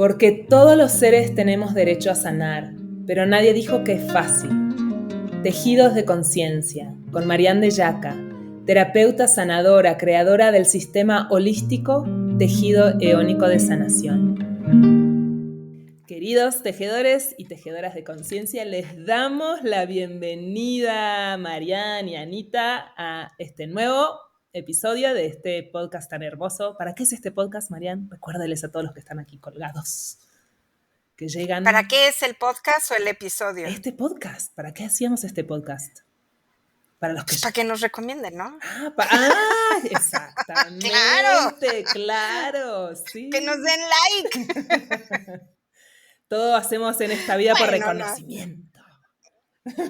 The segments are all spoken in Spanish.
Porque todos los seres tenemos derecho a sanar, pero nadie dijo que es fácil. Tejidos de conciencia, con Marianne de Yaca, terapeuta sanadora, creadora del sistema holístico Tejido Eónico de Sanación. Queridos tejedores y tejedoras de conciencia, les damos la bienvenida, Marianne y Anita, a este nuevo episodio de este podcast tan hermoso. ¿Para qué es este podcast, Marianne? Recuérdales a todos los que están aquí colgados, que llegan. ¿Para qué es el podcast o el episodio? Este podcast, ¿para qué hacíamos este podcast? Para los que... Pues para que nos recomienden, ¿no? Exactamente, claro, sí. Que nos den like. Todo hacemos en esta vida por reconocimiento.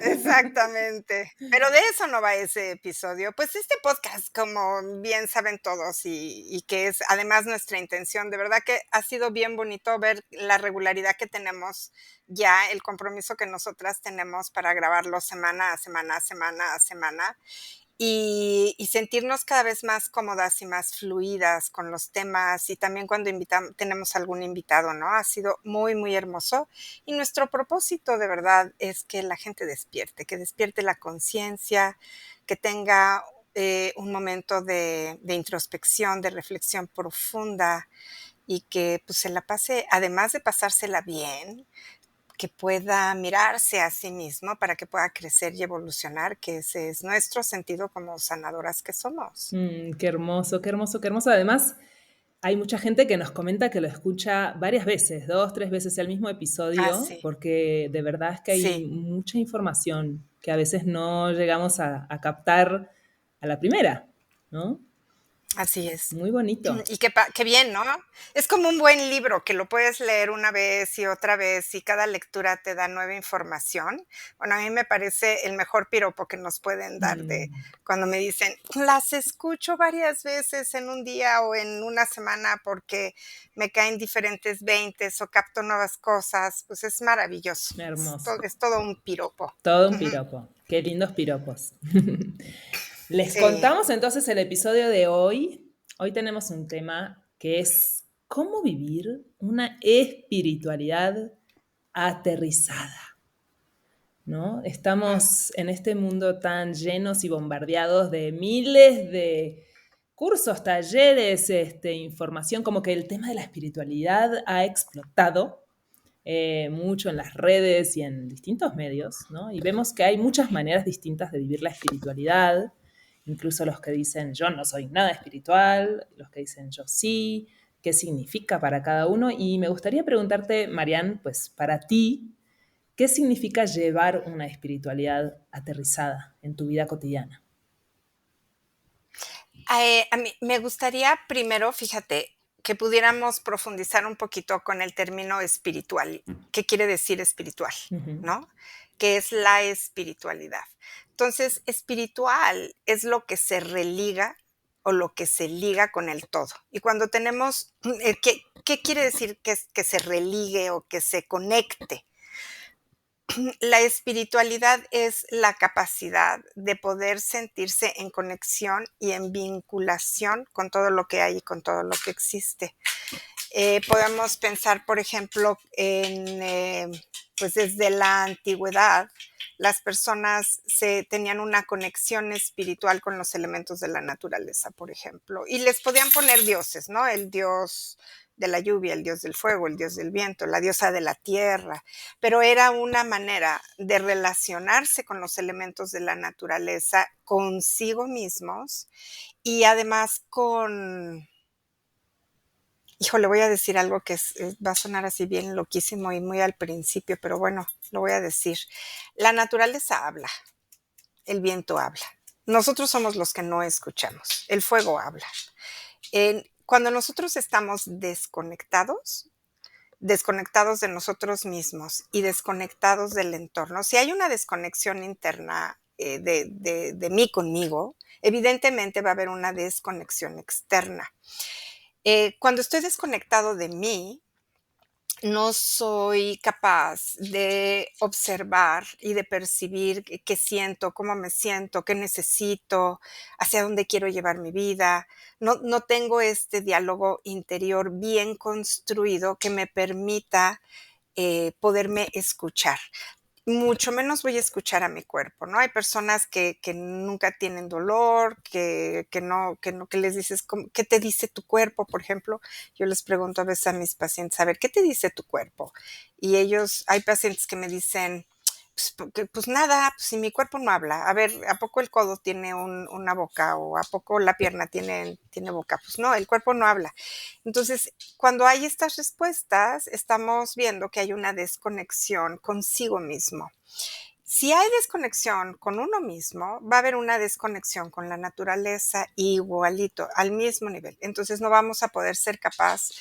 Exactamente. Pero de eso no va ese episodio. Pues este podcast, como bien saben todos, y que es además nuestra intención, de verdad que ha sido bien bonito ver la regularidad que tenemos ya, el compromiso que nosotras tenemos para grabarlo semana a semana, semana a semana. Y sentirnos cada vez más cómodas y más fluidas con los temas, y también cuando tenemos algún invitado, ¿no? Ha sido muy, muy hermoso. Y nuestro propósito de verdad es que la gente despierte, que despierte la conciencia, que tenga un momento de introspección, de reflexión profunda, y que pues se la pase, además de pasársela bien, que pueda mirarse a sí mismo para que pueda crecer y evolucionar, que ese es nuestro sentido como sanadoras que somos. Qué hermoso, qué hermoso, qué hermoso. Además, hay mucha gente que nos comenta que lo escucha varias veces, 2, 3 veces el mismo episodio, Sí. Porque de verdad es que hay mucha información que a veces no llegamos a captar a la primera, ¿no? Así es. Muy bonito. Y qué bien, ¿no? Es como un buen libro que lo puedes leer una vez y otra vez, y cada lectura te da nueva información. Bueno, a mí me parece el mejor piropo que nos pueden dar cuando me dicen, las escucho varias veces en un día o en una semana porque me caen diferentes veintes o capto nuevas cosas. Pues es maravilloso. Hermoso. Es todo un piropo. Todo un piropo. Qué lindos piropos. Les contamos entonces el episodio de hoy. Hoy tenemos un tema que es cómo vivir una espiritualidad aterrizada, ¿no? Estamos en este mundo tan llenos y bombardeados de miles de cursos, talleres, información, como que el tema de la espiritualidad ha explotado mucho en las redes y en distintos medios, ¿no? Y vemos que hay muchas maneras distintas de vivir la espiritualidad, incluso los que dicen yo no soy nada espiritual, los que dicen yo sí, qué significa para cada uno. Y me gustaría preguntarte, Marianne, pues para ti, ¿qué significa llevar una espiritualidad aterrizada en tu vida cotidiana? A mí me gustaría primero, fíjate, que pudiéramos profundizar un poquito con el término espiritual. ¿Qué quiere decir espiritual? ¿No? ¿Qué es la espiritualidad? Entonces, espiritual es lo que se religa o lo que se liga con el todo. Y cuando tenemos, ¿qué quiere decir que se religue o que se conecte? La espiritualidad es la capacidad de poder sentirse en conexión y en vinculación con todo lo que hay y con todo lo que existe. Podemos pensar, por ejemplo, pues desde la antigüedad, las personas tenían una conexión espiritual con los elementos de la naturaleza, por ejemplo, y les podían poner dioses, ¿no? El dios de la lluvia, el dios del fuego, el dios del viento, la diosa de la tierra, pero era una manera de relacionarse con los elementos de la naturaleza, consigo mismos y además híjole, voy a decir algo que va a sonar así bien loquísimo y muy al principio, pero bueno, lo voy a decir. La naturaleza habla, el viento habla. Nosotros somos los que no escuchamos. El fuego habla. Cuando nosotros estamos desconectados de nosotros mismos y desconectados del entorno, si hay una desconexión interna de mí conmigo, evidentemente va a haber una desconexión externa. Cuando estoy desconectado de mí, no soy capaz de observar y de percibir qué siento, cómo me siento, qué necesito, hacia dónde quiero llevar mi vida. No tengo este diálogo interior bien construido que me permita, poderme escuchar. Mucho menos voy a escuchar a mi cuerpo, ¿no? Hay personas que nunca tienen dolor, que les dices, ¿qué te dice tu cuerpo? Por ejemplo, yo les pregunto a veces a mis pacientes, a ver, ¿qué te dice tu cuerpo? Y ellos, hay pacientes que me dicen, pues, pues nada, pues si mi cuerpo no habla, a ver, ¿a poco el codo tiene una boca o a poco la pierna tiene boca? Pues no, el cuerpo no habla. Entonces, cuando hay estas respuestas, estamos viendo que hay una desconexión consigo mismo. Si hay desconexión con uno mismo, va a haber una desconexión con la naturaleza igualito, al mismo nivel. Entonces no vamos a poder ser capaz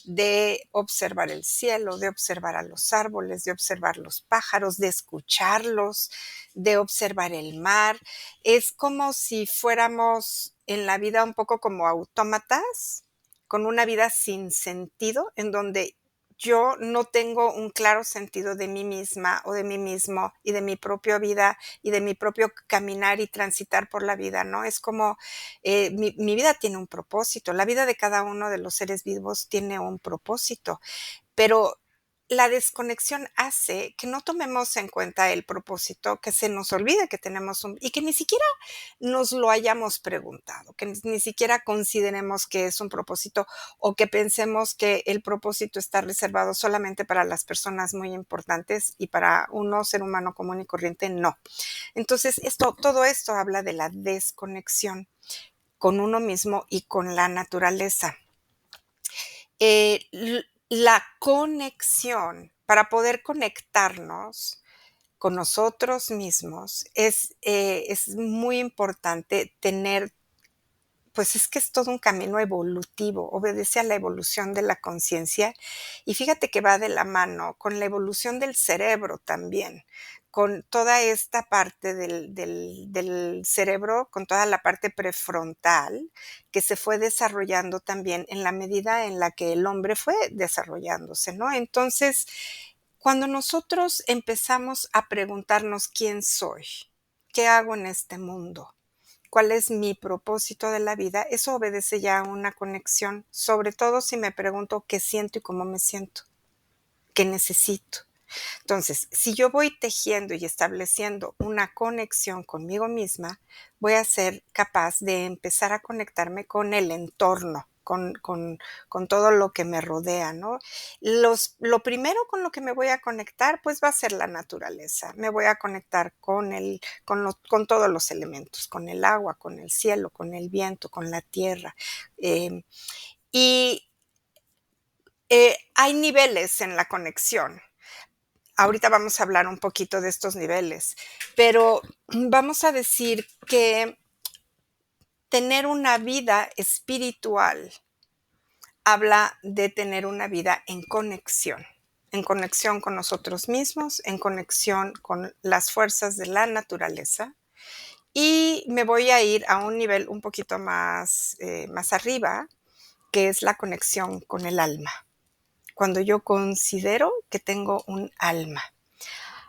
de observar el cielo, de observar a los árboles, de observar los pájaros, de escucharlos, de observar el mar. Es como si fuéramos en la vida un poco como autómatas, con una vida sin sentido, en donde yo no tengo un claro sentido de mí misma o de mí mismo y de mi propia vida y de mi propio caminar y transitar por la vida, ¿no? Es como mi vida tiene un propósito, la vida de cada uno de los seres vivos tiene un propósito, pero la desconexión hace que no tomemos en cuenta el propósito, que se nos olvide que tenemos y que ni siquiera nos lo hayamos preguntado, que ni siquiera consideremos que es un propósito o que pensemos que el propósito está reservado solamente para las personas muy importantes y para uno, ser humano común y corriente, no. Entonces, todo esto habla de la desconexión con uno mismo y con la naturaleza. La conexión, para poder conectarnos con nosotros mismos, es muy importante tener, pues es que es todo un camino evolutivo, obedece a la evolución de la conciencia y fíjate que va de la mano con la evolución del cerebro también, con toda esta parte del cerebro, con toda la parte prefrontal que se fue desarrollando también en la medida en la que el hombre fue desarrollándose, ¿no? Entonces, cuando nosotros empezamos a preguntarnos quién soy, qué hago en este mundo, cuál es mi propósito de la vida, eso obedece ya a una conexión, sobre todo si me pregunto qué siento y cómo me siento, qué necesito. Entonces, si yo voy tejiendo y estableciendo una conexión conmigo misma, voy a ser capaz de empezar a conectarme con el entorno, con todo lo que me rodea, ¿no? Lo primero con lo que me voy a conectar, pues va a ser la naturaleza. Me voy a conectar con todos los elementos, con el agua, con el cielo, con el viento, con la tierra. Y hay niveles en la conexión. Ahorita vamos a hablar un poquito de estos niveles, pero vamos a decir que tener una vida espiritual habla de tener una vida en conexión con nosotros mismos, en conexión con las fuerzas de la naturaleza. Y me voy a ir a un nivel un poquito más arriba, que es la conexión con el alma. Cuando yo considero que tengo un alma.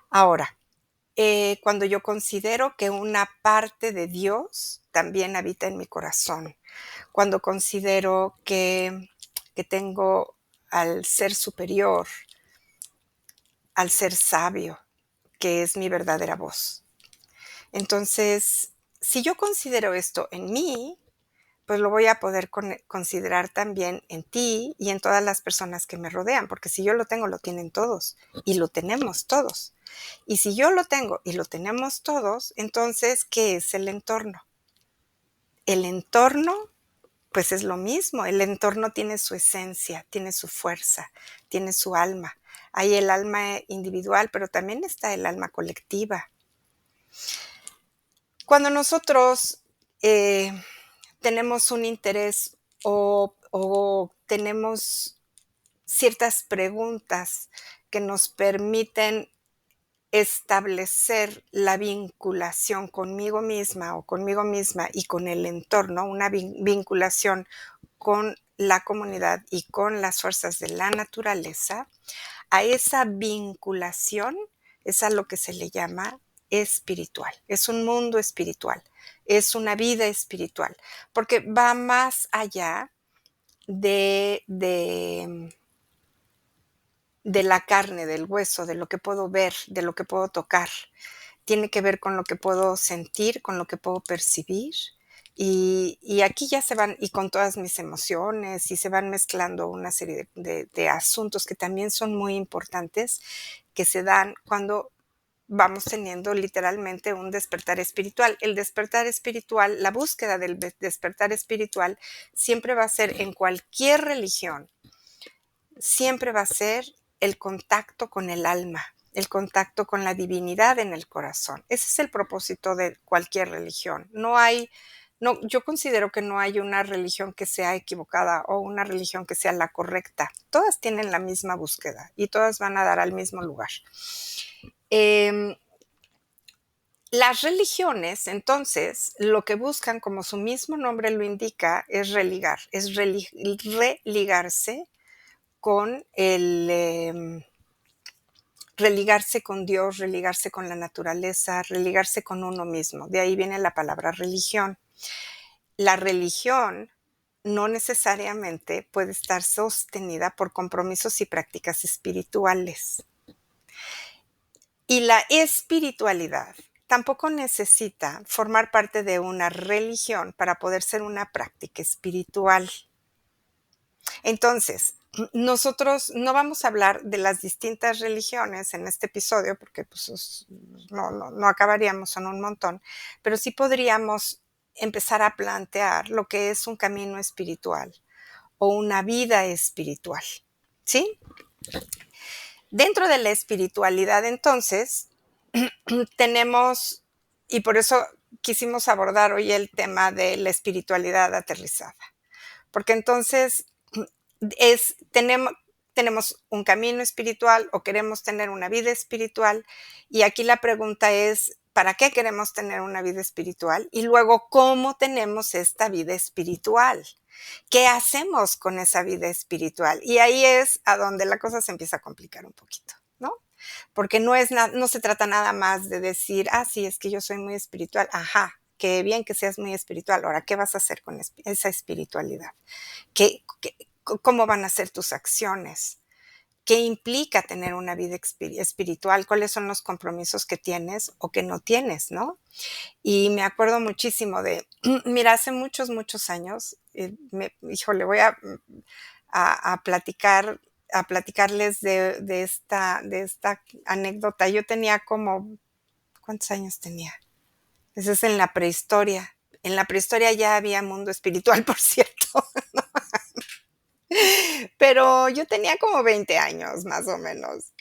Ahora, cuando yo considero que una parte de Dios también habita en mi corazón, cuando considero que tengo al ser superior, al ser sabio, que es mi verdadera voz. Entonces, si yo considero esto en mí, pues lo voy a poder considerar también en ti y en todas las personas que me rodean, porque si yo lo tengo, lo tienen todos y lo tenemos todos. Y si yo lo tengo y lo tenemos todos, entonces, ¿qué es el entorno? El entorno, pues es lo mismo. El entorno tiene su esencia, tiene su fuerza, tiene su alma. Hay el alma individual, pero también está el alma colectiva. Cuando nosotros tenemos un interés o tenemos ciertas preguntas que nos permiten establecer la vinculación conmigo misma o conmigo misma y con el entorno, una vinculación con la comunidad y con las fuerzas de la naturaleza, a esa vinculación es a lo que se le llama espiritual. Es un mundo espiritual, es una vida espiritual, porque va más allá de la carne, del hueso, de lo que puedo ver, de lo que puedo tocar. Tiene que ver con lo que puedo sentir, con lo que puedo percibir. Y aquí ya se van, y con todas mis emociones, y se van mezclando una serie de asuntos que también son muy importantes, que se dan cuando vamos teniendo literalmente un despertar espiritual. El despertar espiritual, la búsqueda del despertar espiritual, siempre va a ser en cualquier religión, siempre va a ser el contacto con el alma, el contacto con la divinidad en el corazón. Ese es el propósito de cualquier religión. Yo considero que no hay una religión que sea equivocada o una religión que sea la correcta. Todas tienen la misma búsqueda y todas van a dar al mismo lugar. Las religiones, entonces, lo que buscan, como su mismo nombre lo indica, es religarse con religarse con Dios, religarse con la naturaleza, religarse con uno mismo. De ahí viene la palabra religión. La religión no necesariamente puede estar sostenida por compromisos y prácticas espirituales. Y la espiritualidad tampoco necesita formar parte de una religión para poder ser una práctica espiritual. Entonces, nosotros no vamos a hablar de las distintas religiones en este episodio porque pues, no acabaríamos, son un montón, pero sí podríamos empezar a plantear lo que es un camino espiritual o una vida espiritual, ¿sí? Dentro de la espiritualidad, entonces, tenemos, y por eso quisimos abordar hoy el tema de la espiritualidad aterrizada, porque entonces tenemos un camino espiritual o queremos tener una vida espiritual, y aquí la pregunta es, ¿para qué queremos tener una vida espiritual? Y luego, ¿cómo tenemos esta vida espiritual? ¿Qué hacemos con esa vida espiritual? Y ahí es a donde la cosa se empieza a complicar un poquito, ¿no? Porque no se trata nada más de decir, sí, es que yo soy muy espiritual. Ajá, qué bien que seas muy espiritual. Ahora, ¿qué vas a hacer con esa espiritualidad? ¿Cómo van a ser tus acciones? ¿Qué implica tener una vida espiritual? ¿Cuáles son los compromisos que tienes o que no tienes, no? Y me acuerdo muchísimo mira, hace muchos, muchos años, híjole, voy a platicarles de esta anécdota. Yo tenía como, ¿cuántos años tenía? Eso es en la prehistoria. En la prehistoria ya había mundo espiritual, por cierto. Pero yo tenía como 20 años, más o menos.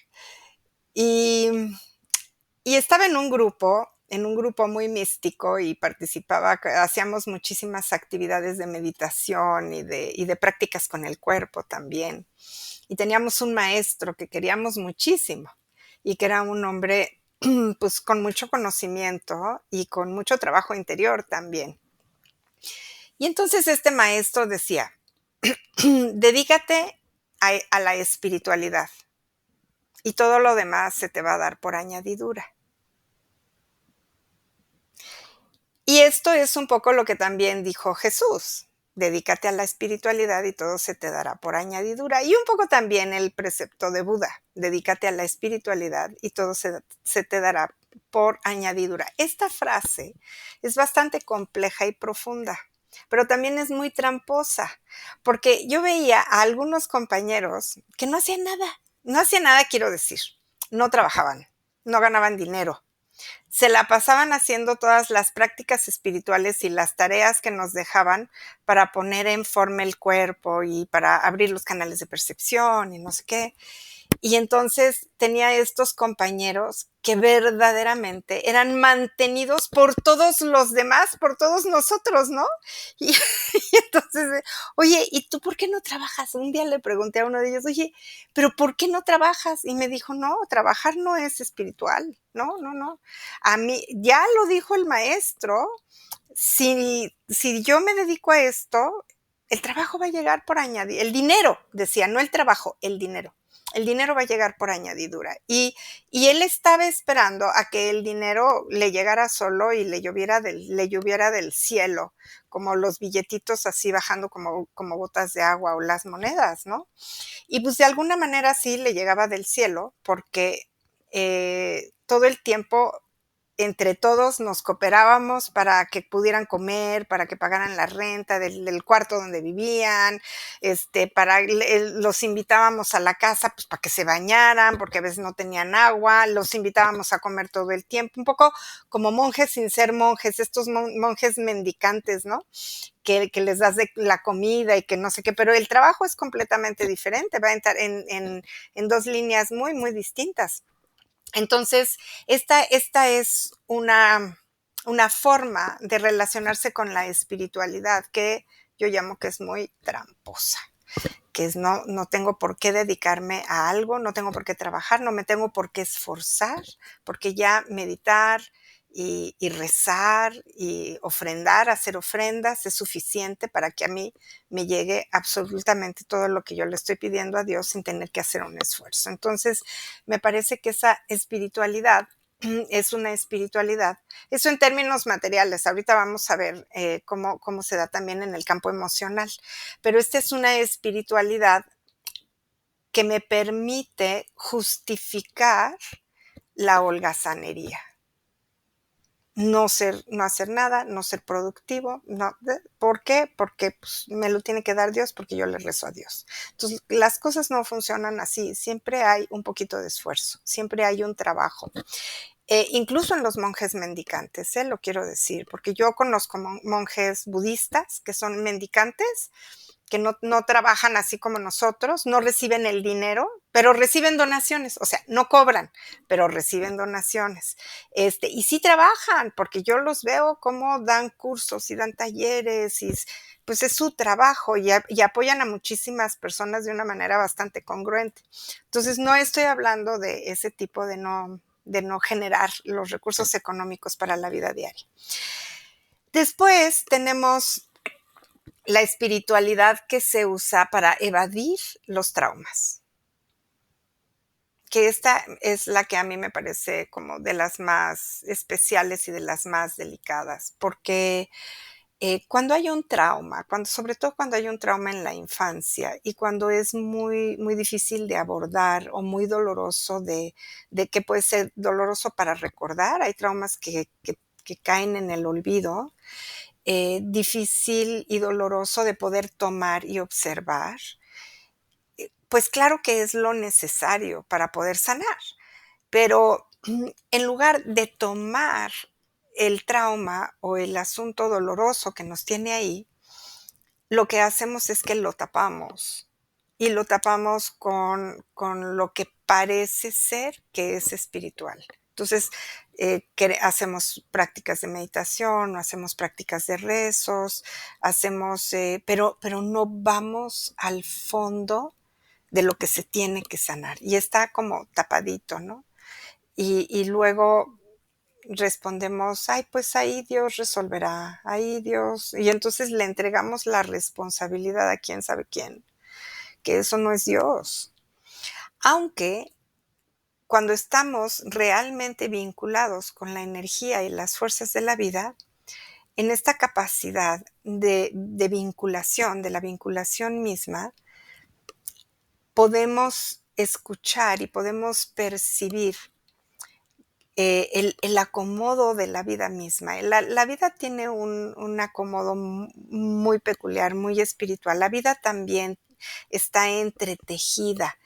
Y estaba en un grupo muy místico y hacíamos muchísimas actividades de meditación y de prácticas con el cuerpo también. Y teníamos un maestro que queríamos muchísimo y que era un hombre pues con mucho conocimiento y con mucho trabajo interior también. Y entonces este maestro decía, dedícate a la espiritualidad y todo lo demás se te va a dar por añadidura. Y esto es un poco lo que también dijo Jesús. Dedícate a la espiritualidad y todo se te dará por añadidura. Y un poco también el precepto de Buda. Dedícate a la espiritualidad y todo se te dará por añadidura. Esta frase es bastante compleja y profunda, pero también es muy tramposa, porque yo veía a algunos compañeros que no hacían nada. No hacían nada, quiero decir. No trabajaban, no ganaban dinero. Se la pasaban haciendo todas las prácticas espirituales y las tareas que nos dejaban para poner en forma el cuerpo y para abrir los canales de percepción y no sé qué. Y entonces tenía estos compañeros que verdaderamente eran mantenidos por todos los demás, por todos nosotros, ¿no? Y, y entonces, oye, ¿y tú por qué no trabajas? Un día le pregunté a uno de ellos, oye, ¿pero por qué no trabajas? Y me dijo, no, trabajar no es espiritual, no. A mí, ya lo dijo el maestro, si yo me dedico a esto, el trabajo va a llegar por añadidura, el dinero, decía, no el trabajo, el dinero. El dinero va a llegar por añadidura. Y él estaba esperando a que el dinero le llegara solo y le lloviera del cielo, como los billetitos así bajando como gotas de agua o las monedas, ¿no? Y pues de alguna manera sí le llegaba del cielo, porque todo el tiempo entre todos nos cooperábamos para que pudieran comer, para que pagaran la renta del cuarto donde vivían, los invitábamos a la casa pues para que se bañaran, porque a veces no tenían agua, los invitábamos a comer todo el tiempo, un poco como monjes sin ser monjes, estos monjes mendicantes, ¿no? Que les das de la comida y que no sé qué, pero el trabajo es completamente diferente, va a entrar en dos líneas muy, muy distintas. Entonces, esta es una forma de relacionarse con la espiritualidad que yo llamo que es muy tramposa, que es no tengo por qué dedicarme a algo, no tengo por qué trabajar, no me tengo por qué esforzar, porque ya meditar y rezar y ofrendar, hacer ofrendas es suficiente para que a mí me llegue absolutamente todo lo que yo le estoy pidiendo a Dios sin tener que hacer un esfuerzo. Entonces, me parece que esa espiritualidad es una espiritualidad, eso en términos materiales, ahorita vamos a ver cómo se da también en el campo emocional, pero esta es una espiritualidad que me permite justificar la holgazanería. No hacer nada, no ser productivo, no, ¿por qué? Porque pues, me lo tiene que dar Dios, porque yo le rezo a Dios. Entonces, las cosas no funcionan así, siempre hay un poquito de esfuerzo, siempre hay un trabajo. Incluso en los monjes mendicantes, lo quiero decir, porque yo conozco monjes budistas que son mendicantes, que no trabajan así como nosotros, no reciben el dinero, pero reciben donaciones, o sea, no cobran, pero reciben donaciones. Y sí trabajan, porque yo los veo cómo dan cursos y dan talleres, y pues es su trabajo, y apoyan a muchísimas personas de una manera bastante congruente. Entonces, no estoy hablando de ese tipo de no generar los recursos económicos para la vida diaria. Después tenemos la espiritualidad que se usa para evadir los traumas, que esta es la que a mí me parece como de las más especiales y de las más delicadas, porque cuando hay un trauma, sobre todo cuando hay un trauma en la infancia y cuando es muy, muy difícil de abordar o muy doloroso, de que puede ser doloroso para recordar, hay traumas que caen en el olvido, difícil y doloroso de poder tomar y observar, pues claro que es lo necesario para poder sanar, pero en lugar de tomar el trauma o el asunto doloroso que nos tiene ahí, lo que hacemos es que lo tapamos y lo tapamos con lo que parece ser que es espiritual. Entonces, hacemos prácticas de meditación, o hacemos prácticas de rezos, pero no vamos al fondo de lo que se tiene que sanar. Y está como tapadito, ¿no? Y luego respondemos, ay, pues ahí Dios resolverá, ahí Dios. Y entonces le entregamos la responsabilidad a quién sabe quién, que eso no es Dios. Aunque cuando estamos realmente vinculados con la energía y las fuerzas de la vida, en esta capacidad de vinculación, de la vinculación misma, podemos escuchar y podemos percibir el acomodo de la vida misma. La vida tiene un acomodo muy peculiar, muy espiritual. La vida también está entretejida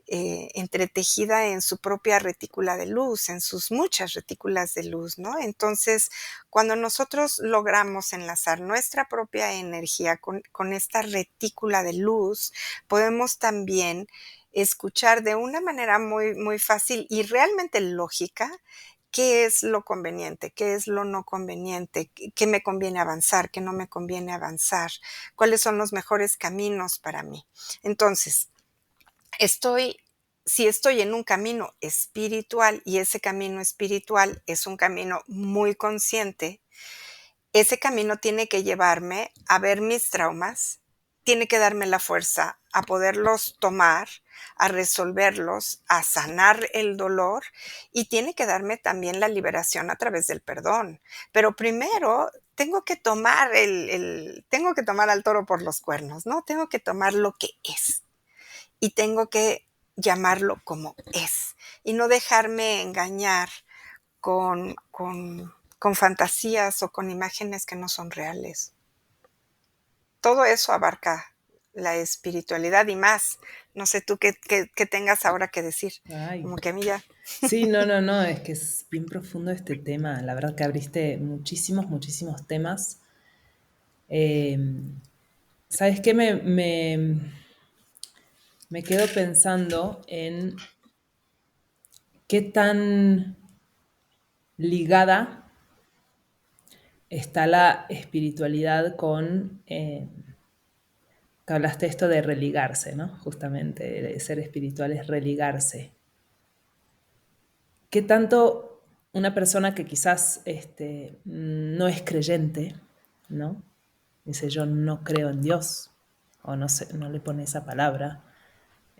en su propia retícula de luz, en sus muchas retículas de luz, ¿no? Entonces, cuando nosotros logramos enlazar nuestra propia energía con esta retícula de luz, podemos también escuchar de una manera muy, muy fácil y realmente lógica qué es lo conveniente, qué es lo no conveniente, qué me conviene avanzar, qué no me conviene avanzar, cuáles son los mejores caminos para mí. Entonces, si estoy en un camino espiritual y ese camino espiritual es un camino muy consciente, ese camino tiene que llevarme a ver mis traumas tiene que darme la fuerza a poderlos tomar, a resolverlos, a sanar el dolor, y tiene que darme también la liberación a través del perdón. Pero primero tengo que tomar tengo que tomar al toro por los cuernos, ¿no? Tengo que tomar lo que es y tengo que llamarlo como es y no dejarme engañar con fantasías o con imágenes que no son reales. Todo eso abarca la espiritualidad y más. No sé tú qué tengas ahora que decir. Ay. Como que a mí ya. Sí, no, es que es bien profundo este tema. La verdad que abriste muchísimos temas. Eh, ¿Sabes qué? Me quedo pensando en qué tan ligada está la espiritualidad con, que hablaste esto de religarse, ¿no? Justamente, de ser espiritual es religarse. ¿Qué tanto una persona que quizás no es creyente, ¿no? Dice yo no creo en Dios, o no, sé, no le pone esa palabra,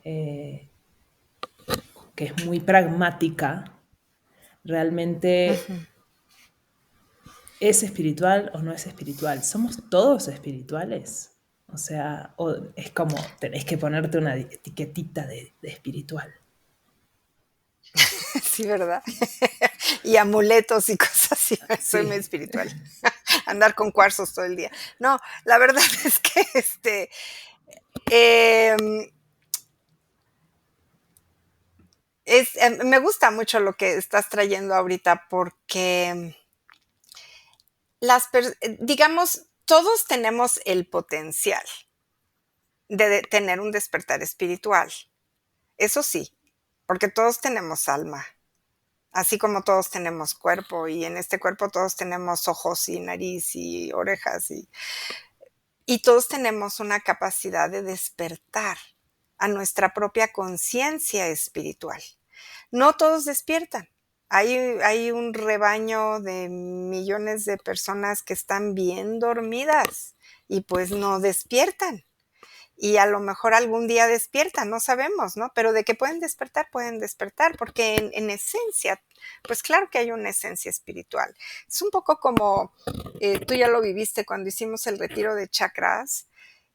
eh, que es muy pragmática, realmente Ujú. ¿es espiritual o no es espiritual? ¿Somos todos espirituales? O sea, o es como tenés que ponerte una etiquetita de espiritual. Sí, ¿verdad? Y amuletos y cosas así. Soy muy Sí, espiritual. Andar con cuarzos todo el día. No, la verdad es que em, me gusta mucho lo que estás trayendo ahorita porque digamos, todos tenemos el potencial de tener un despertar espiritual. Eso sí, porque todos tenemos alma, así como todos tenemos cuerpo y en este cuerpo todos tenemos ojos y nariz y orejas y todos tenemos una capacidad de despertar a nuestra propia conciencia espiritual. No todos despiertan. Hay un rebaño de millones de personas que están bien dormidas y pues no despiertan. Y a lo mejor algún día despiertan, no sabemos, ¿no? Pero de que pueden despertar, porque en esencia, pues claro que hay una esencia espiritual. Es un poco como, tú ya lo viviste cuando hicimos el retiro de chakras,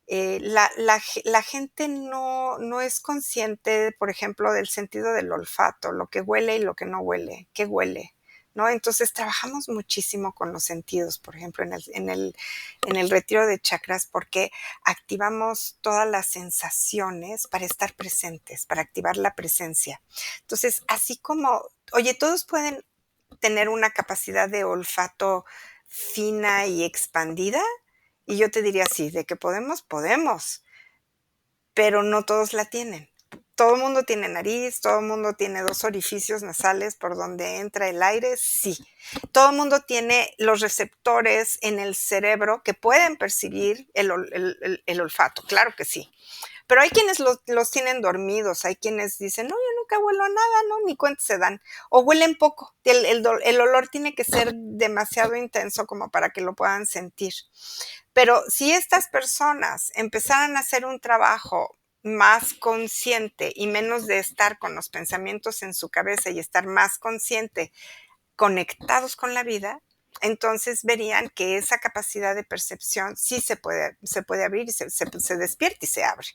la gente no es consciente, por ejemplo, del sentido del olfato, lo que huele y lo que no huele, qué huele, ¿no? Entonces trabajamos muchísimo con los sentidos, por ejemplo, en el retiro de chakras, porque activamos todas las sensaciones para estar presentes, para activar la presencia. Entonces, así como, oye, todos pueden tener una capacidad de olfato fina y expandida, y yo te diría sí, de que podemos, podemos, pero no todos la tienen. Todo el mundo tiene nariz, todo el mundo tiene 2 orificios nasales por donde entra el aire, sí. Todo el mundo tiene los receptores en el cerebro que pueden percibir el olfato, claro que sí. Pero hay quienes los tienen dormidos, hay quienes dicen, no, yo nunca huelo a nada, no, ni cuenta se dan. O huelen poco, el olor tiene que ser demasiado intenso como para que lo puedan sentir. Pero si estas personas empezaran a hacer un trabajo más consciente y menos de estar con los pensamientos en su cabeza y estar más consciente, conectados con la vida, entonces verían que esa capacidad de percepción sí se puede abrir y se despierta y se abre.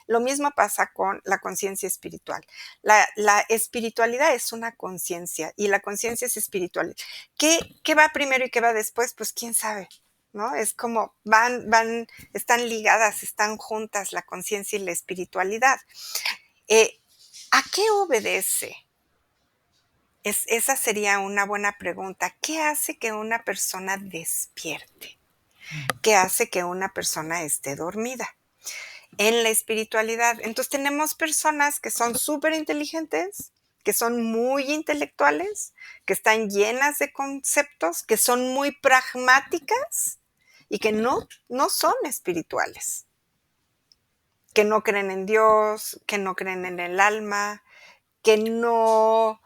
Lo mismo pasa con la conciencia espiritual. La espiritualidad es una conciencia y la conciencia es espiritual. ¿Qué va primero y qué va después? Pues quién sabe. ¿No? Es como están ligadas, están juntas la conciencia y la espiritualidad. Eh, ¿A qué obedece? Esa sería una buena pregunta. ¿Qué hace que una persona despierte? ¿Qué hace que una persona esté dormida? En la espiritualidad. Entonces tenemos personas que son súper inteligentes, que son muy intelectuales, que están llenas de conceptos, que son muy pragmáticas y que no son espirituales, que no creen en Dios, que no creen en el alma, que no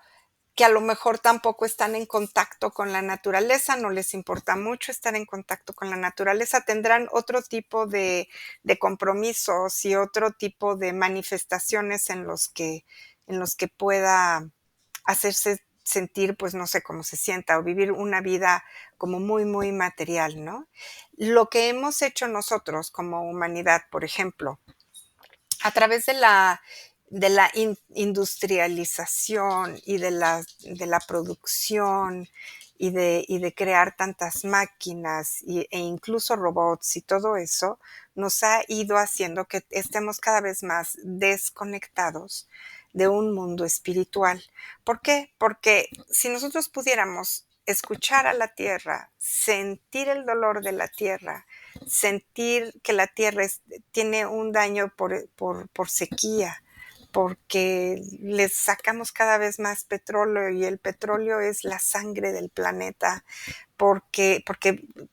que a lo mejor tampoco están en contacto con la naturaleza, no les importa mucho estar en contacto con la naturaleza, tendrán otro tipo de compromisos y otro tipo de manifestaciones en los que pueda hacerse sentir, pues no sé cómo se sienta, o vivir una vida como muy, muy material, ¿no? Lo que hemos hecho nosotros como humanidad, por ejemplo, a través de la industrialización y de la producción y de crear tantas máquinas e incluso robots y todo eso, nos ha ido haciendo que estemos cada vez más desconectados de un mundo espiritual. ¿Por qué? Porque si nosotros pudiéramos escuchar a la tierra, sentir el dolor de la tierra, sentir que la tierra tiene un daño por sequía, porque les sacamos cada vez más petróleo y el petróleo es la sangre del planeta, porque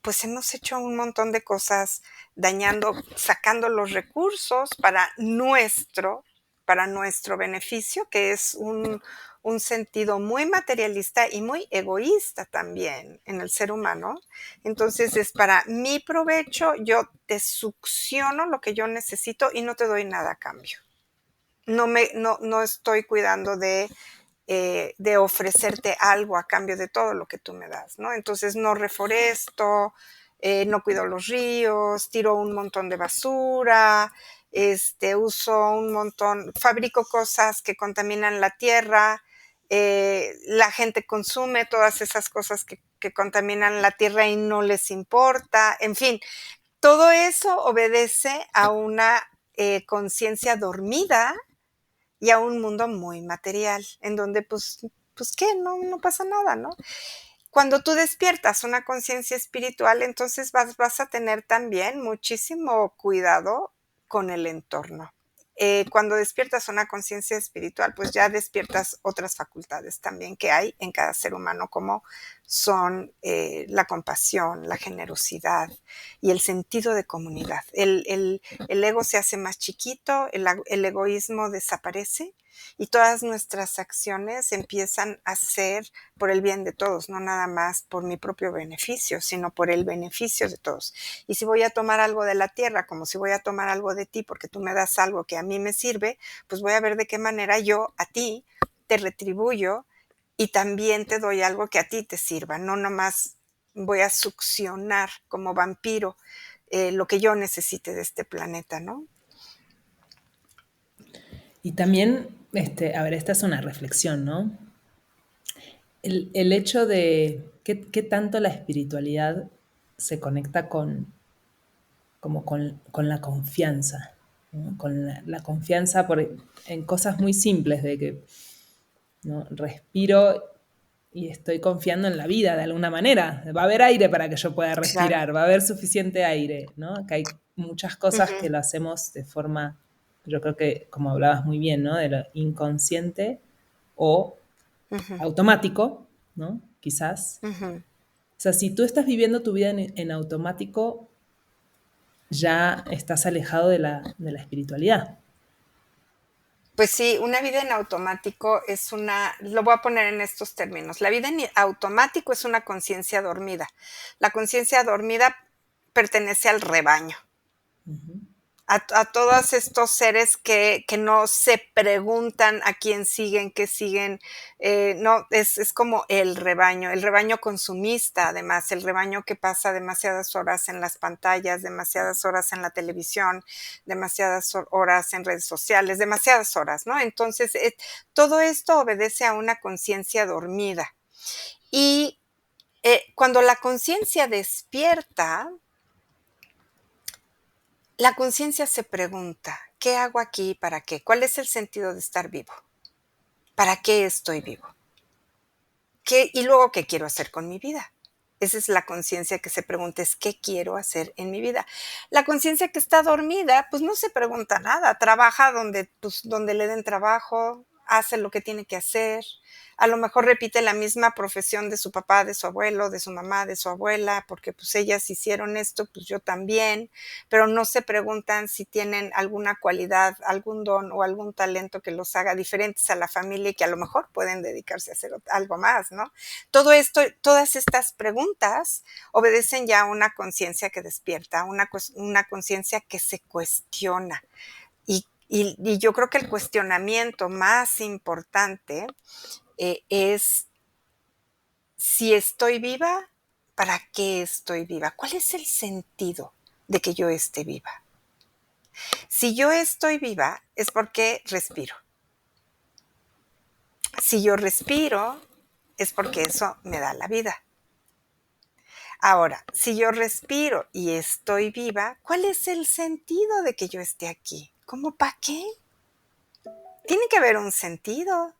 pues hemos hecho un montón de cosas dañando, sacando los recursos para nuestro beneficio, que es un sentido muy materialista y muy egoísta también en el ser humano. Entonces es para mi provecho, yo te succiono lo que yo necesito y no te doy nada a cambio. No estoy cuidando de ofrecerte algo a cambio de todo lo que tú me das, ¿no? Entonces no reforesto, no cuido los ríos, tiro un montón de basura, uso un montón, fabrico cosas que contaminan la tierra, la gente consume todas esas cosas que contaminan la tierra y no les importa, en fin, todo eso obedece a una conciencia dormida y a un mundo muy material, en donde pues qué, no pasa nada, ¿no? Cuando tú despiertas una conciencia espiritual, entonces vas a tener también muchísimo cuidado con el entorno. Cuando despiertas una conciencia espiritual, pues ya despiertas otras facultades también que hay en cada ser humano, como son la compasión, la generosidad y el sentido de comunidad. El ego se hace más chiquito, el egoísmo desaparece y todas nuestras acciones empiezan a ser por el bien de todos, no nada más por mi propio beneficio, sino por el beneficio de todos. Y si voy a tomar algo de la tierra, como si voy a tomar algo de ti, porque tú me das algo que a mí me sirve, pues voy a ver de qué manera yo a ti te retribuyo y también te doy algo que a ti te sirva, no nomás voy a succionar como vampiro lo que yo necesite de este planeta, ¿no? Y también, a ver, esta es una reflexión, ¿no? El hecho de qué tanto la espiritualidad se conecta con la confianza, ¿no? Con la confianza en cosas muy simples, de que, ¿no? Respiro y estoy confiando en la vida de alguna manera. Va a haber aire para que yo pueda Claro. respirar, va a haber suficiente aire, ¿no? Que hay muchas cosas Ujú, que lo hacemos de forma, yo creo que, como hablabas muy bien, ¿no? De lo inconsciente o ujú, automático, ¿no? Quizás. ujú. O sea, si tú estás viviendo tu vida en automático, ya estás alejado de la espiritualidad. Pues sí, una vida en automático es lo voy a poner en estos términos. La vida en automático es una conciencia dormida. La conciencia dormida pertenece al rebaño. Ujú. A todos estos seres que no se preguntan a quién siguen, qué siguen, no, es como el rebaño consumista, además, el rebaño que pasa demasiadas horas en las pantallas, demasiadas horas en la televisión, demasiadas horas en redes sociales, demasiadas horas, ¿no? Entonces, todo esto obedece a una conciencia dormida. Y cuando la conciencia despierta, la conciencia se pregunta, ¿qué hago aquí y para qué? ¿Cuál es el sentido de estar vivo? ¿Para qué estoy vivo? Y luego, ¿qué quiero hacer con mi vida? Esa es la conciencia que se pregunta, es ¿qué quiero hacer en mi vida? La conciencia que está dormida, pues no se pregunta nada, trabaja donde le den trabajo, hace lo que tiene que hacer, a lo mejor repite la misma profesión de su papá, de su abuelo, de su mamá, de su abuela, porque pues ellas hicieron esto, pues yo también, pero no se preguntan si tienen alguna cualidad, algún don o algún talento que los haga diferentes a la familia y que a lo mejor pueden dedicarse a hacer algo más, ¿no? Todo esto, todas estas preguntas obedecen ya a una conciencia que despierta, una conciencia que se cuestiona. Y yo creo que el cuestionamiento más importante es si estoy viva, ¿para qué estoy viva? ¿Cuál es el sentido de que yo esté viva? Si yo estoy viva es porque respiro. Si yo respiro es porque eso me da la vida. Ahora, si yo respiro y estoy viva, ¿cuál es el sentido de que yo esté aquí? ¿Cómo para qué? Tiene que haber un sentido.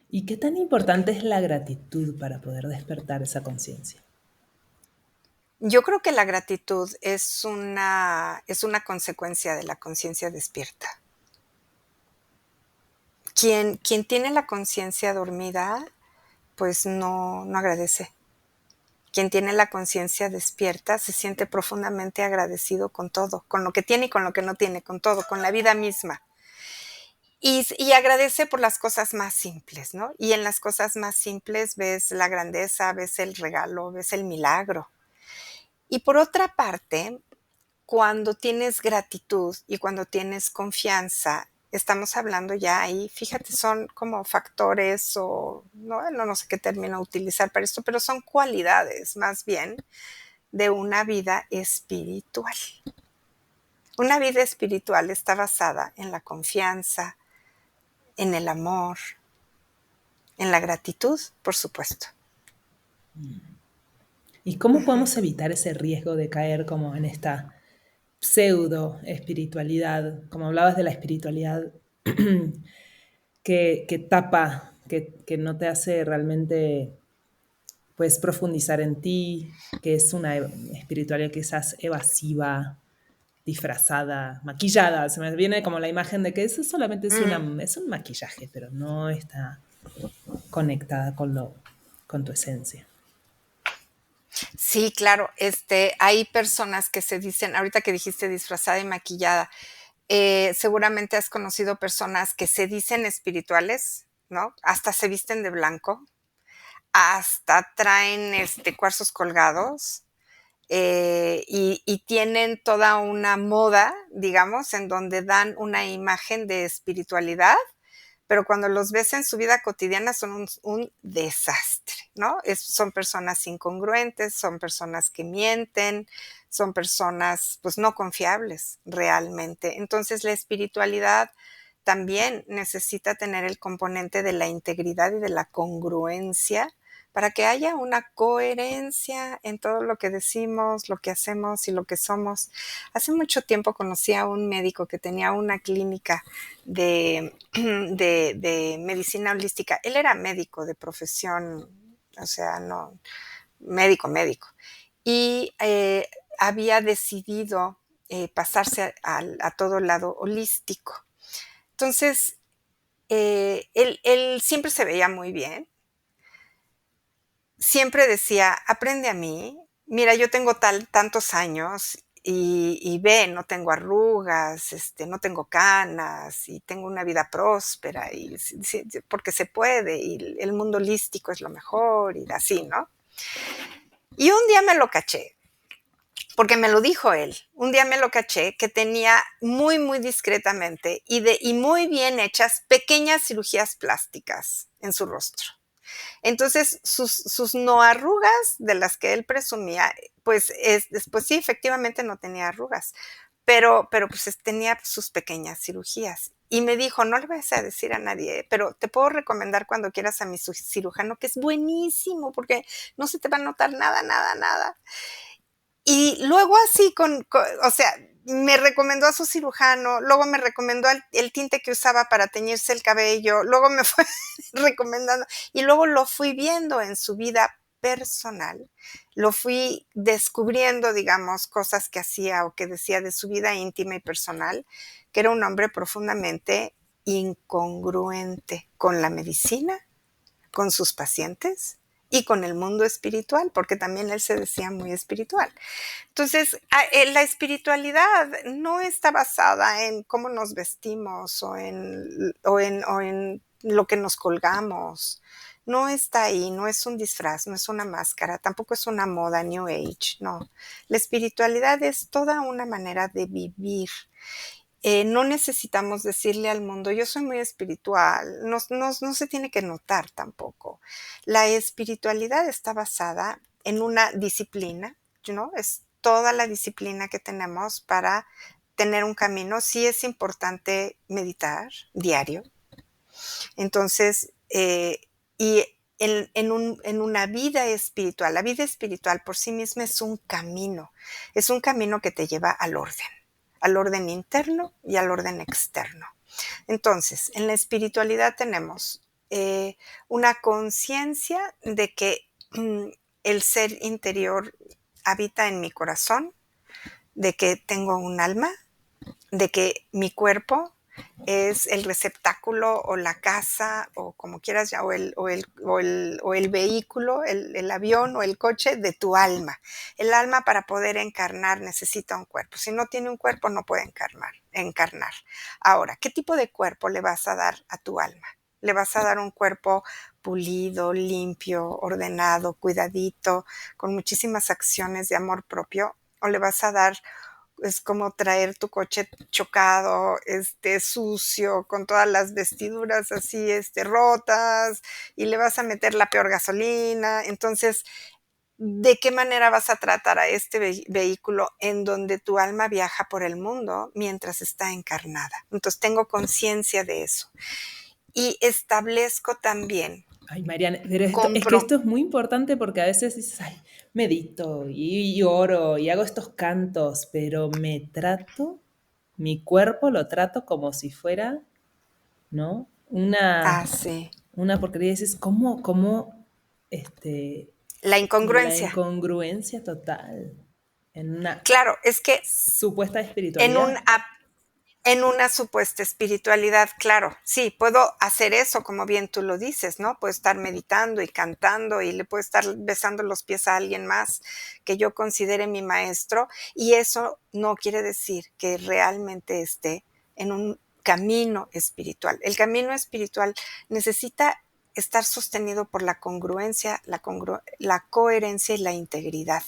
¿Y qué tan importante es la gratitud para poder despertar esa conciencia? Yo creo que la gratitud es una consecuencia de la conciencia despierta. Quien tiene la conciencia dormida, pues no agradece. Quien tiene la conciencia despierta se siente profundamente agradecido con todo, con lo que tiene y con lo que no tiene, con todo, con la vida misma. Y agradece por las cosas más simples, ¿no? Y en las cosas más simples ves la grandeza, ves el regalo, ves el milagro. Y por otra parte, cuando tienes gratitud y cuando tienes confianza, estamos hablando ya ahí, fíjate, son como factores o no sé qué término utilizar para esto, pero son cualidades más bien de una vida espiritual. Una vida espiritual está basada en la confianza, en el amor, en la gratitud, por supuesto. ¿Y cómo podemos evitar ese riesgo de caer como en esta pseudo espiritualidad? Como hablabas de la espiritualidad que tapa, que no te hace realmente pues profundizar en ti, que es una espiritualidad quizás evasiva, disfrazada, maquillada. Se me viene como la imagen de que eso solamente es un maquillaje, pero no está conectada con tu esencia. Sí, claro, hay personas que se dicen, ahorita que dijiste disfrazada y maquillada, seguramente has conocido personas que se dicen espirituales, ¿no? Hasta se visten de blanco, hasta traen cuarzos colgados, y tienen toda una moda, digamos, en donde dan una imagen de espiritualidad, pero cuando los ves en su vida cotidiana son un desastre, ¿no? Son personas incongruentes, son personas que mienten, son personas pues no confiables realmente. Entonces la espiritualidad también necesita tener el componente de la integridad y de la congruencia para que haya una coherencia en todo lo que decimos, lo que hacemos y lo que somos. Hace mucho tiempo conocí a un médico que tenía una clínica de, de medicina holística. Él era médico de profesión, o sea, no, médico. Y había decidido pasarse a todo lado holístico. Entonces, él siempre se veía muy bien. Siempre decía, aprende a mí. Mira, yo tengo tantos años y ve, no tengo arrugas, no tengo canas y tengo una vida próspera y porque se puede y el mundo holístico es lo mejor y así, ¿no? Y un día me lo caché, porque me lo dijo él. Un día me lo caché que tenía muy discretamente y muy bien hechas pequeñas cirugías plásticas en su rostro. Entonces, sus no arrugas de las que él presumía, pues después sí, efectivamente no tenía arrugas, pero pues tenía sus pequeñas cirugías. Y me dijo, no le vayas a decir a nadie, pero te puedo recomendar cuando quieras a mi cirujano, que es buenísimo, porque no se te va a notar nada. Y luego así, o sea, me recomendó a su cirujano, luego me recomendó el tinte que usaba para teñirse el cabello, luego me fue recomendando, y luego lo fui viendo en su vida personal, lo fui descubriendo, digamos, cosas que hacía o que decía de su vida íntima y personal, que era un hombre profundamente incongruente con la medicina, con sus pacientes y con el mundo espiritual, porque también él se decía muy espiritual. Entonces, la espiritualidad no está basada en cómo nos vestimos o en lo que nos colgamos. No está ahí, no es un disfraz, no es una máscara, tampoco es una moda New Age, no. La espiritualidad es toda una manera de vivir. No necesitamos decirle al mundo, yo soy muy espiritual, no se tiene que notar tampoco. La espiritualidad está basada en una disciplina, ¿no? Es toda la disciplina que tenemos para tener un camino. Sí es importante meditar diario. Entonces, y en una vida espiritual, la vida espiritual por sí misma es un camino que te lleva al orden interno y al orden externo. Entonces, en la espiritualidad tenemos una conciencia de que el ser interior habita en mi corazón, de que tengo un alma, de que mi cuerpo es el receptáculo o la casa o como quieras ya, o el vehículo, el avión o el coche de tu alma. El alma para poder encarnar necesita un cuerpo. Si no tiene un cuerpo no puede encarnar. Ahora, ¿qué tipo de cuerpo le vas a dar a tu alma? Le vas a dar un cuerpo pulido, limpio, ordenado, cuidadito, con muchísimas acciones de amor propio, o le vas a dar es como traer tu coche chocado, sucio, con todas las vestiduras así, rotas, y le vas a meter la peor gasolina. Entonces, ¿de qué manera vas a tratar a este vehículo en donde tu alma viaja por el mundo mientras está encarnada? Entonces, tengo conciencia de eso. Y establezco también. Ay, Mariana, pero es que esto es muy importante porque a veces dices, ay, medito y oro y hago estos cantos, pero mi cuerpo lo trato como si fuera, ¿no? Sí. Una porquería. Y dices, este, La la incongruencia. incongruencia total en una Claro, es que supuesta en un espiritualidad? En una supuesta espiritualidad, claro, sí, puedo hacer eso, como bien tú lo dices, ¿no? Puedo estar meditando y cantando y le puedo estar besando los pies a alguien más que yo considere mi maestro, y eso no quiere decir que realmente esté en un camino espiritual. El camino espiritual necesita estar sostenido por la congruencia, la coherencia y la integridad,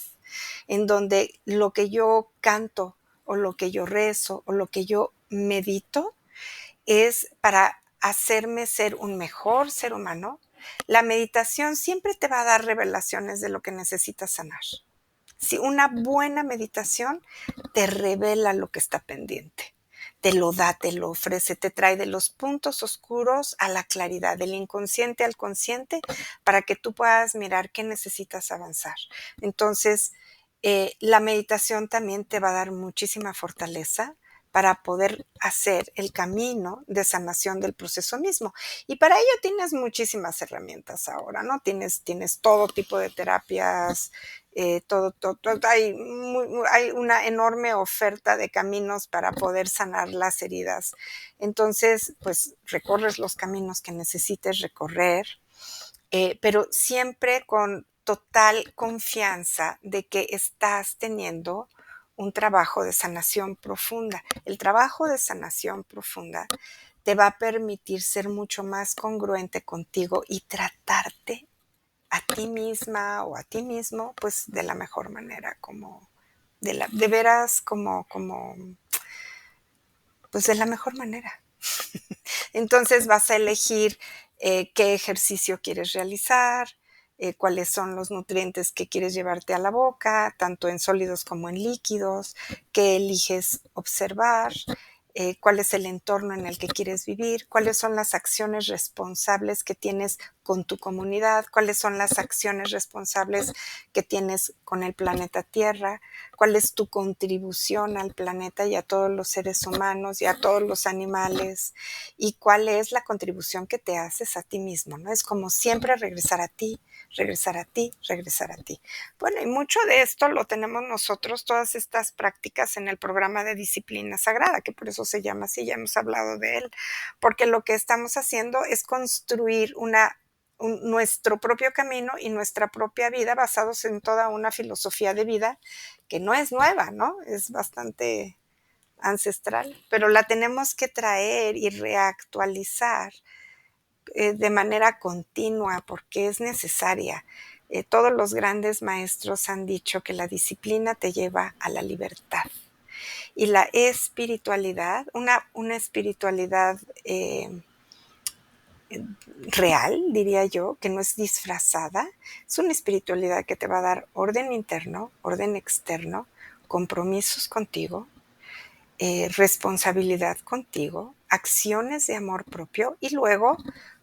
en donde lo que yo canto o lo que yo rezo o lo que yo medito es para hacerme ser un mejor ser humano. La meditación siempre te va a dar revelaciones de lo que necesitas sanar. Si una buena meditación te revela lo que está pendiente, te lo da, te lo ofrece, te trae de los puntos oscuros a la claridad, del inconsciente al consciente, para que tú puedas mirar qué necesitas avanzar. Entonces, la meditación también te va a dar muchísima fortaleza para poder hacer el camino de sanación del proceso mismo. Y para ello tienes muchísimas herramientas ahora, ¿no? Tienes todo tipo de terapias, hay una enorme oferta de caminos para poder sanar las heridas. Entonces, pues recorres los caminos que necesites recorrer, pero siempre con total confianza de que estás teniendo un trabajo de sanación profunda. El trabajo de sanación profunda te va a permitir ser mucho más congruente contigo y tratarte a ti misma o a ti mismo, pues de la mejor manera, como de veras, pues de la mejor manera. Entonces vas a elegir qué ejercicio quieres realizar, cuáles son los nutrientes que quieres llevarte a la boca, tanto en sólidos como en líquidos, qué eliges observar, cuál es el entorno en el que quieres vivir, cuáles son las acciones responsables que tienes con tu comunidad, cuáles son las acciones responsables que tienes con el planeta Tierra, cuál es tu contribución al planeta y a todos los seres humanos y a todos los animales, y cuál es la contribución que te haces a ti mismo, ¿no? Es como siempre regresar a ti, regresar a ti, regresar a ti. Bueno, y mucho de esto lo tenemos nosotros, todas estas prácticas en el programa de disciplina sagrada, que por eso se llama así, ya hemos hablado de él, porque lo que estamos haciendo es construir nuestro propio camino y nuestra propia vida basados en toda una filosofía de vida que no es nueva, ¿no? Es bastante ancestral, pero la tenemos que traer y reactualizar de manera continua porque es necesaria. Todos los grandes maestros han dicho que la disciplina te lleva a la libertad. Y la espiritualidad, una espiritualidad real, diría yo, que no es disfrazada, es una espiritualidad que te va a dar orden interno, orden externo, compromisos contigo, responsabilidad contigo, acciones de amor propio y luego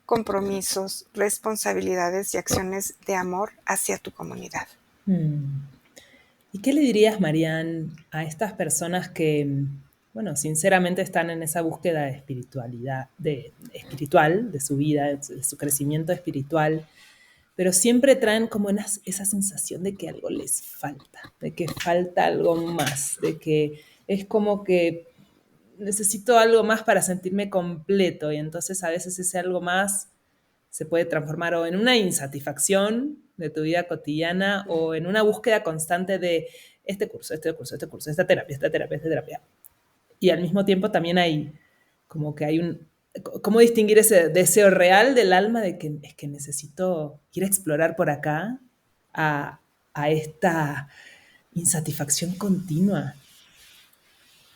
compromisos, responsabilidades y acciones de amor hacia tu comunidad. ¿Y qué le dirías, Marian, a estas personas que, bueno, sinceramente están en esa búsqueda de espiritualidad, espiritual, de su vida, de su crecimiento espiritual, pero siempre traen como esa sensación de que algo les falta, de que falta algo más, de que es como que necesito algo más para sentirme completo y entonces a veces ese algo más se puede transformar o en una insatisfacción de tu vida cotidiana o en una búsqueda constante de este curso, esta terapia, esta terapia, esta terapia. Y al mismo tiempo también hay como que hay ¿cómo distinguir ese deseo real del alma de que es que necesito ir a explorar por acá a esta insatisfacción continua?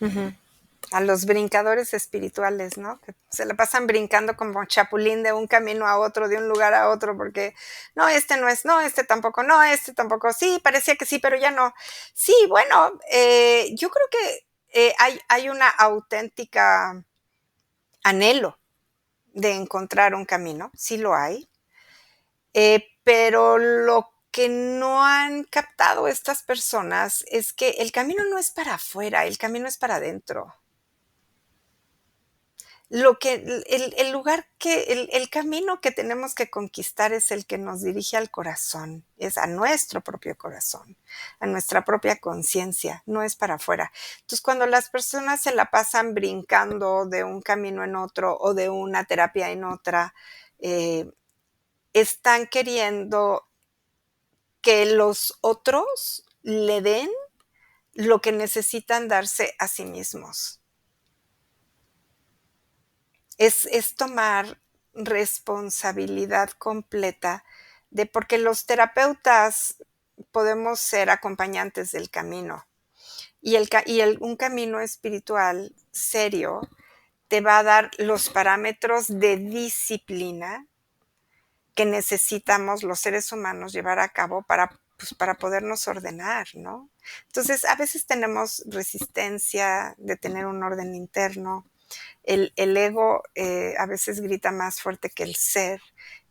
Uh-huh. A los brincadores espirituales, ¿no? Que se la pasan brincando como chapulín de un camino a otro, de un lugar a otro, porque no, este no es, no, este tampoco, no, este tampoco, sí, parecía que sí, pero ya no. Sí, bueno, yo creo que hay una auténtica anhelo de encontrar un camino, sí lo hay, pero lo que no han captado estas personas es que el camino no es para afuera, el camino es para adentro. El lugar el camino que tenemos que conquistar es el que nos dirige al corazón, es a nuestro propio corazón, a nuestra propia conciencia, no es para afuera. Entonces, cuando las personas se la pasan brincando de un camino en otro o de una terapia en otra, están queriendo que los otros le den lo que necesitan darse a sí mismos. Es tomar responsabilidad completa de porque los terapeutas podemos ser acompañantes del camino y un camino espiritual serio te va a dar los parámetros de disciplina que necesitamos los seres humanos llevar a cabo para podernos ordenar, ¿no? Entonces, a veces tenemos resistencia de tener un orden interno. El ego a veces grita más fuerte que el ser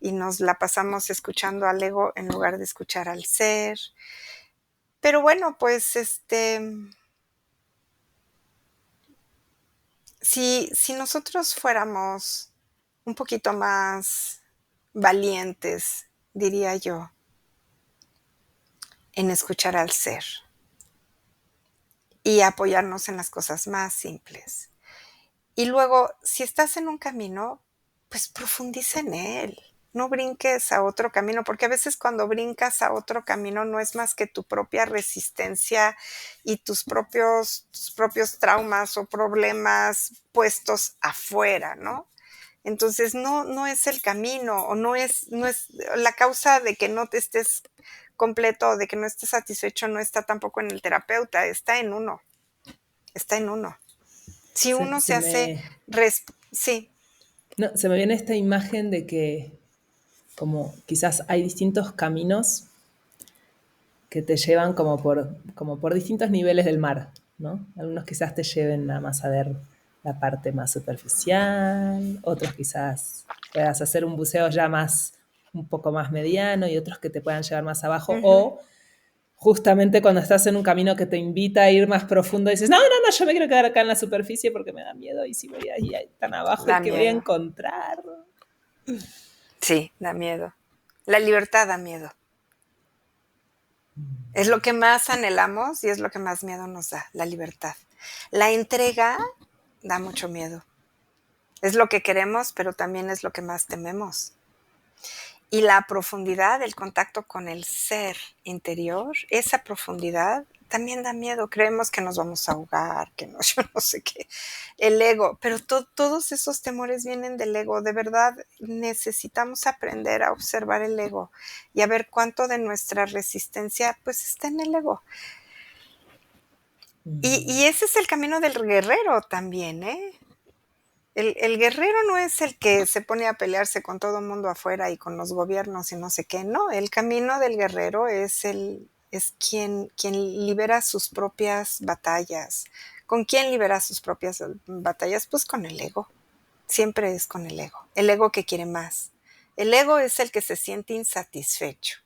y nos la pasamos escuchando al ego en lugar de escuchar al ser. Pero bueno, pues si nosotros fuéramos un poquito más valientes, diría yo, en escuchar al ser y apoyarnos en las cosas más simples. Y luego, si estás en un camino, pues profundiza en él. No brinques a otro camino, porque a veces cuando brincas a otro camino no es más que tu propia resistencia y tus propios traumas o problemas puestos afuera, ¿no? Entonces no es el camino o no es la causa de que no te estés completo o de que no estés satisfecho, no está tampoco en el terapeuta, está en uno. Si uno se hace, sí. No, se me viene esta imagen de que como quizás hay distintos caminos que te llevan como por distintos niveles del mar, ¿no? Algunos quizás te lleven nada más a ver la parte más superficial, otros quizás puedas hacer un buceo ya más un poco más mediano y otros que te puedan llevar más abajo, Ujú. o justamente cuando estás en un camino que te invita a ir más profundo, dices, no, yo me quiero quedar acá en la superficie porque me da miedo, y si voy ahí tan abajo, ¿y Da qué voy a miedo. encontrar? Sí, da miedo. La libertad da miedo. Es lo que más anhelamos y es lo que más miedo nos da, la libertad. La entrega da mucho miedo. Es lo que queremos, pero también es lo que más tememos. Y la profundidad, el contacto con el ser interior, esa profundidad también da miedo. Creemos que nos vamos a ahogar, que no, yo no sé qué. El ego, pero todos esos temores vienen del ego. De verdad, necesitamos aprender a observar el ego y a ver cuánto de nuestra resistencia pues está en el ego. Y ese es el camino del guerrero también, ¿eh? El guerrero no es el que se pone a pelearse con todo el mundo afuera y con los gobiernos y no sé qué, no, el camino del guerrero es quien libera sus propias batallas. ¿Con quién libera sus propias batallas? Pues con el ego, siempre es con el ego que quiere más. El ego es el que se siente insatisfecho.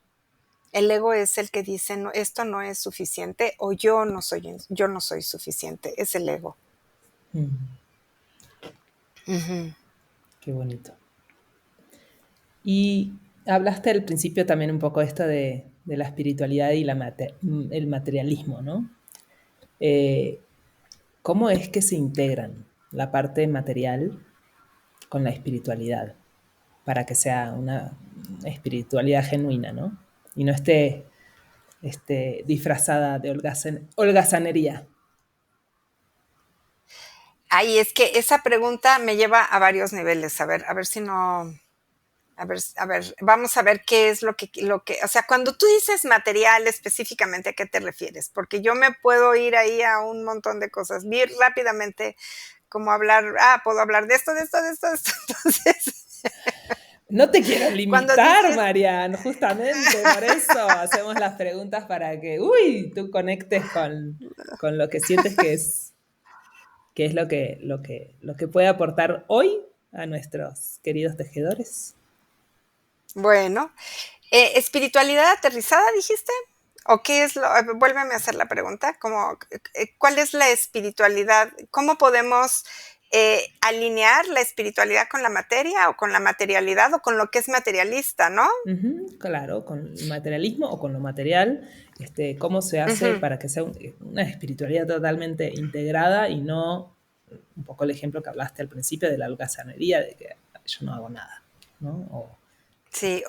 El ego es el que dice, no, esto no es suficiente o yo no soy suficiente, es el ego. Ujú. Qué bonito. Y hablaste al principio también un poco esto de la espiritualidad y el materialismo, ¿no? ¿Cómo es que se integran la parte material con la espiritualidad para que sea una espiritualidad genuina, ¿no? Y no esté disfrazada de holgazanería? Ay, es que esa pregunta me lleva a varios niveles. A ver si no. A ver, vamos a ver qué es o sea, cuando tú dices material específicamente, ¿a qué te refieres? Porque yo me puedo ir ahí a un montón de cosas, bien rápidamente, como hablar, puedo hablar de esto, de esto, de esto, de esto. Entonces, No te quiero cuando limitar, dices, Marian, justamente por eso hacemos las preguntas para que, tú conectes con lo que sientes que es lo que puede aportar hoy a nuestros queridos tejedores. bueno, espiritualidad aterrizada, dijiste. ¿O qué es vuélveme a hacer la pregunta, como, ¿cuál es la espiritualidad? ¿Cómo podemos alinear la espiritualidad con la materia o con la materialidad o con lo que es materialista, ¿no? Claro, con el materialismo o con lo material, cómo se hace Ujú. para que sea una espiritualidad totalmente integrada y no un poco el ejemplo que hablaste al principio de la holgazanería, de que yo no hago nada, ¿no? Sí,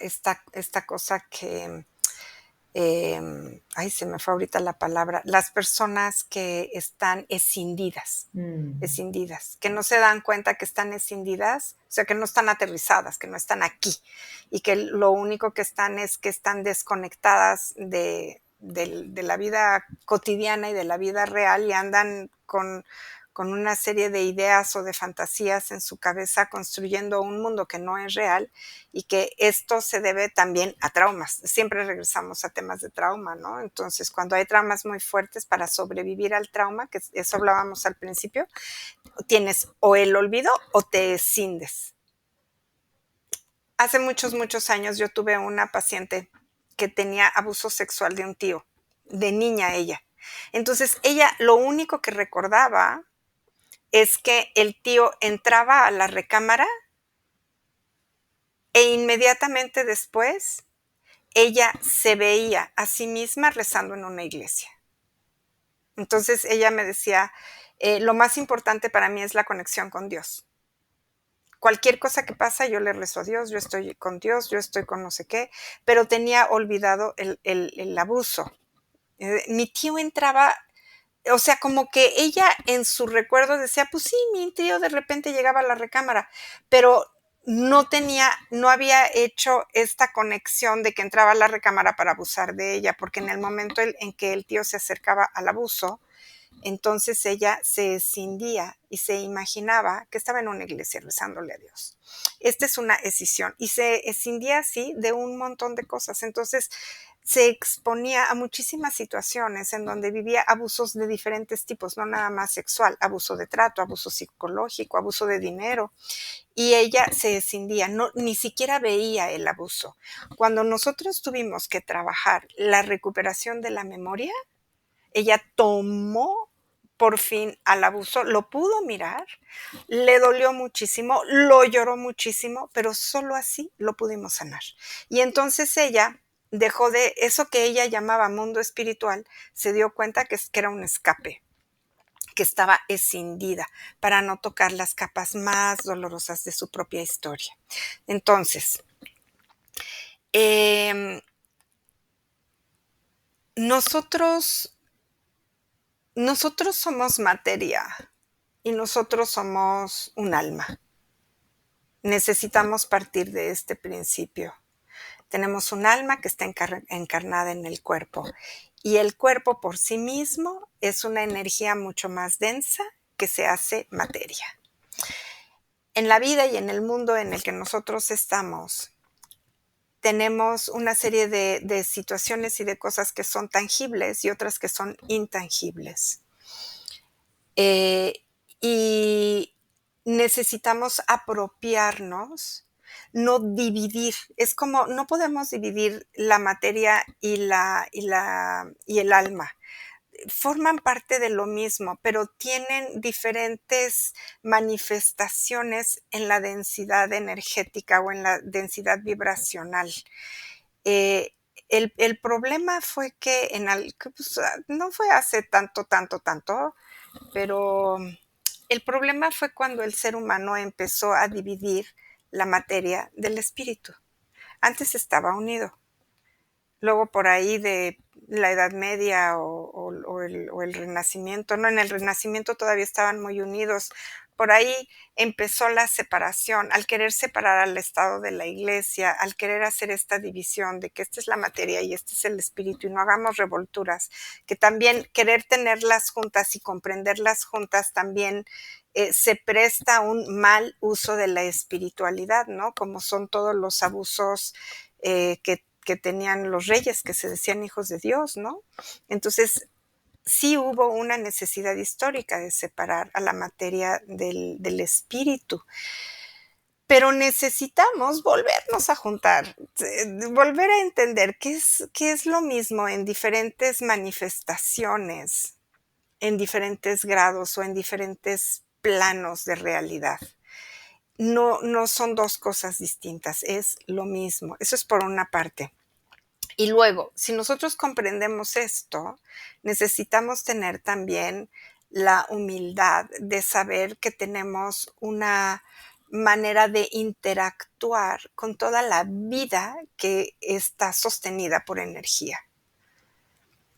esta cosa que, ay, se me fue ahorita la palabra, las personas que están escindidas, que no se dan cuenta que están escindidas, o sea, que no están aterrizadas, que no están aquí, y que lo único que están es que están desconectadas de la vida cotidiana y de la vida real y andan con una serie de ideas o de fantasías en su cabeza construyendo un mundo que no es real y que esto se debe también a traumas. Siempre regresamos a temas de trauma, ¿no? Entonces, cuando hay traumas muy fuertes para sobrevivir al trauma, que eso hablábamos al principio, tienes o el olvido o te escindes. Hace muchos, muchos años yo tuve una paciente que tenía abuso sexual de un tío, de niña ella. Entonces, ella lo único que recordaba es que el tío entraba a la recámara e inmediatamente después ella se veía a sí misma rezando en una iglesia. Entonces ella me decía, lo más importante para mí es la conexión con Dios. Cualquier cosa que pasa, yo le rezo a Dios, yo estoy con Dios, yo estoy con no sé qué, pero tenía olvidado el abuso. Mi tío entraba, o sea, como que ella en su recuerdo decía, pues sí, mi tío de repente llegaba a la recámara, pero no había hecho esta conexión de que entraba a la recámara para abusar de ella, porque en el momento en que el tío se acercaba al abuso, entonces ella se escindía y se imaginaba que estaba en una iglesia rezándole a Dios. Esta es una escisión y se escindía así de un montón de cosas. Entonces, se exponía a muchísimas situaciones en donde vivía abusos de diferentes tipos, no nada más sexual, abuso de trato, abuso psicológico, abuso de dinero, y ella se escindía, no, ni siquiera veía el abuso. Cuando nosotros tuvimos que trabajar la recuperación de la memoria, ella tomó por fin al abuso, lo pudo mirar, le dolió muchísimo, lo lloró muchísimo, pero solo así lo pudimos sanar. Y entonces ella dejó de eso que ella llamaba mundo espiritual, se dio cuenta que era un escape, que estaba escindida para no tocar las capas más dolorosas de su propia historia. Entonces, em, nosotros, nosotros somos materia y nosotros somos un alma. Necesitamos partir de este principio. Tenemos un alma que está encarnada en el cuerpo y el cuerpo por sí mismo es una energía mucho más densa que se hace materia. En la vida y en el mundo en el que nosotros estamos, tenemos una serie de situaciones y de cosas que son tangibles y otras que son intangibles. Y necesitamos apropiarnos, no dividir. Es como, no podemos dividir la materia y el alma. Forman parte de lo mismo, pero tienen diferentes manifestaciones en la densidad energética o en la densidad vibracional. Eh, el problema fue que pues, no fue hace tanto, pero el problema fue cuando el ser humano empezó a dividir la materia del espíritu. Antes estaba unido. Luego por ahí de la Edad Media o el Renacimiento, no, en el Renacimiento todavía estaban muy unidos. Por ahí empezó la separación, al querer separar al Estado de la Iglesia, al querer hacer esta división de que esta es la materia y este es el espíritu y no hagamos revolturas, que también querer tenerlas juntas y comprenderlas juntas también se presta a un mal uso de la espiritualidad, ¿no? Como son todos los abusos que tenían los reyes que se decían hijos de Dios, ¿no? Entonces, sí hubo una necesidad histórica de separar a la materia del espíritu, pero necesitamos volvernos a juntar, volver a entender qué es lo mismo en diferentes manifestaciones, en diferentes grados o en diferentes planos de realidad. No son dos cosas distintas, es lo mismo. Eso es por una parte. Y luego, si nosotros comprendemos esto, necesitamos tener también la humildad de saber que tenemos una manera de interactuar con toda la vida que está sostenida por energía.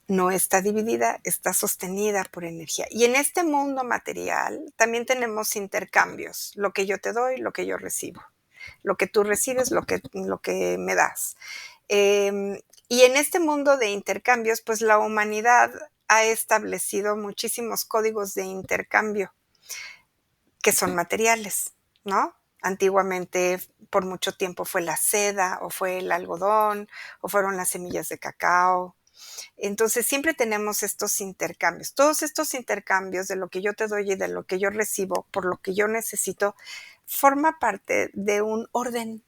No está dividida, está sostenida por energía. Y en este mundo material también tenemos intercambios, lo que yo te doy, lo que yo recibo, lo que tú recibes, lo que me das. Y en este mundo de intercambios, pues la humanidad ha establecido muchísimos códigos de intercambio que son materiales, ¿no? Antiguamente, por mucho tiempo fue la seda, o fue el algodón, o fueron las semillas de cacao. Entonces, siempre tenemos estos intercambios. Todos estos intercambios de lo que yo te doy y de lo que yo recibo, por lo que yo necesito, forma parte de un orden.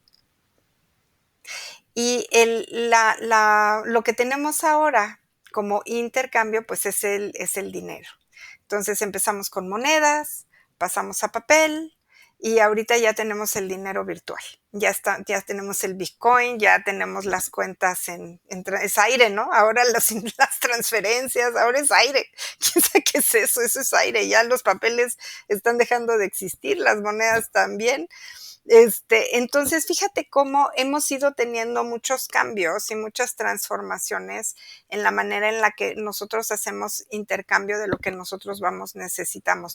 Y lo que tenemos ahora como intercambio, pues es el dinero. Entonces empezamos con monedas, pasamos a papel y ahorita ya tenemos el dinero virtual. Ya tenemos el Bitcoin, ya tenemos las cuentas es aire, ¿no? Ahora las transferencias, ahora es aire. ¿Quién sabe qué es eso? Eso es aire. Ya los papeles están dejando de existir, las monedas también. Entonces, fíjate cómo hemos ido teniendo muchos cambios y muchas transformaciones en la manera en la que nosotros hacemos intercambio de lo que nosotros vamos necesitando.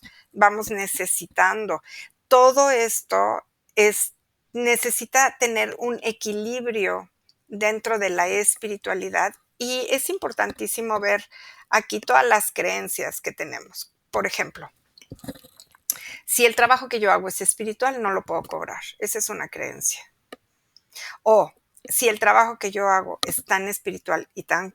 Todo esto necesita tener un equilibrio dentro de la espiritualidad y es importantísimo ver aquí todas las creencias que tenemos. Por ejemplo, si el trabajo que yo hago es espiritual, no lo puedo cobrar. Esa es una creencia. O si el trabajo que yo hago es tan espiritual y tan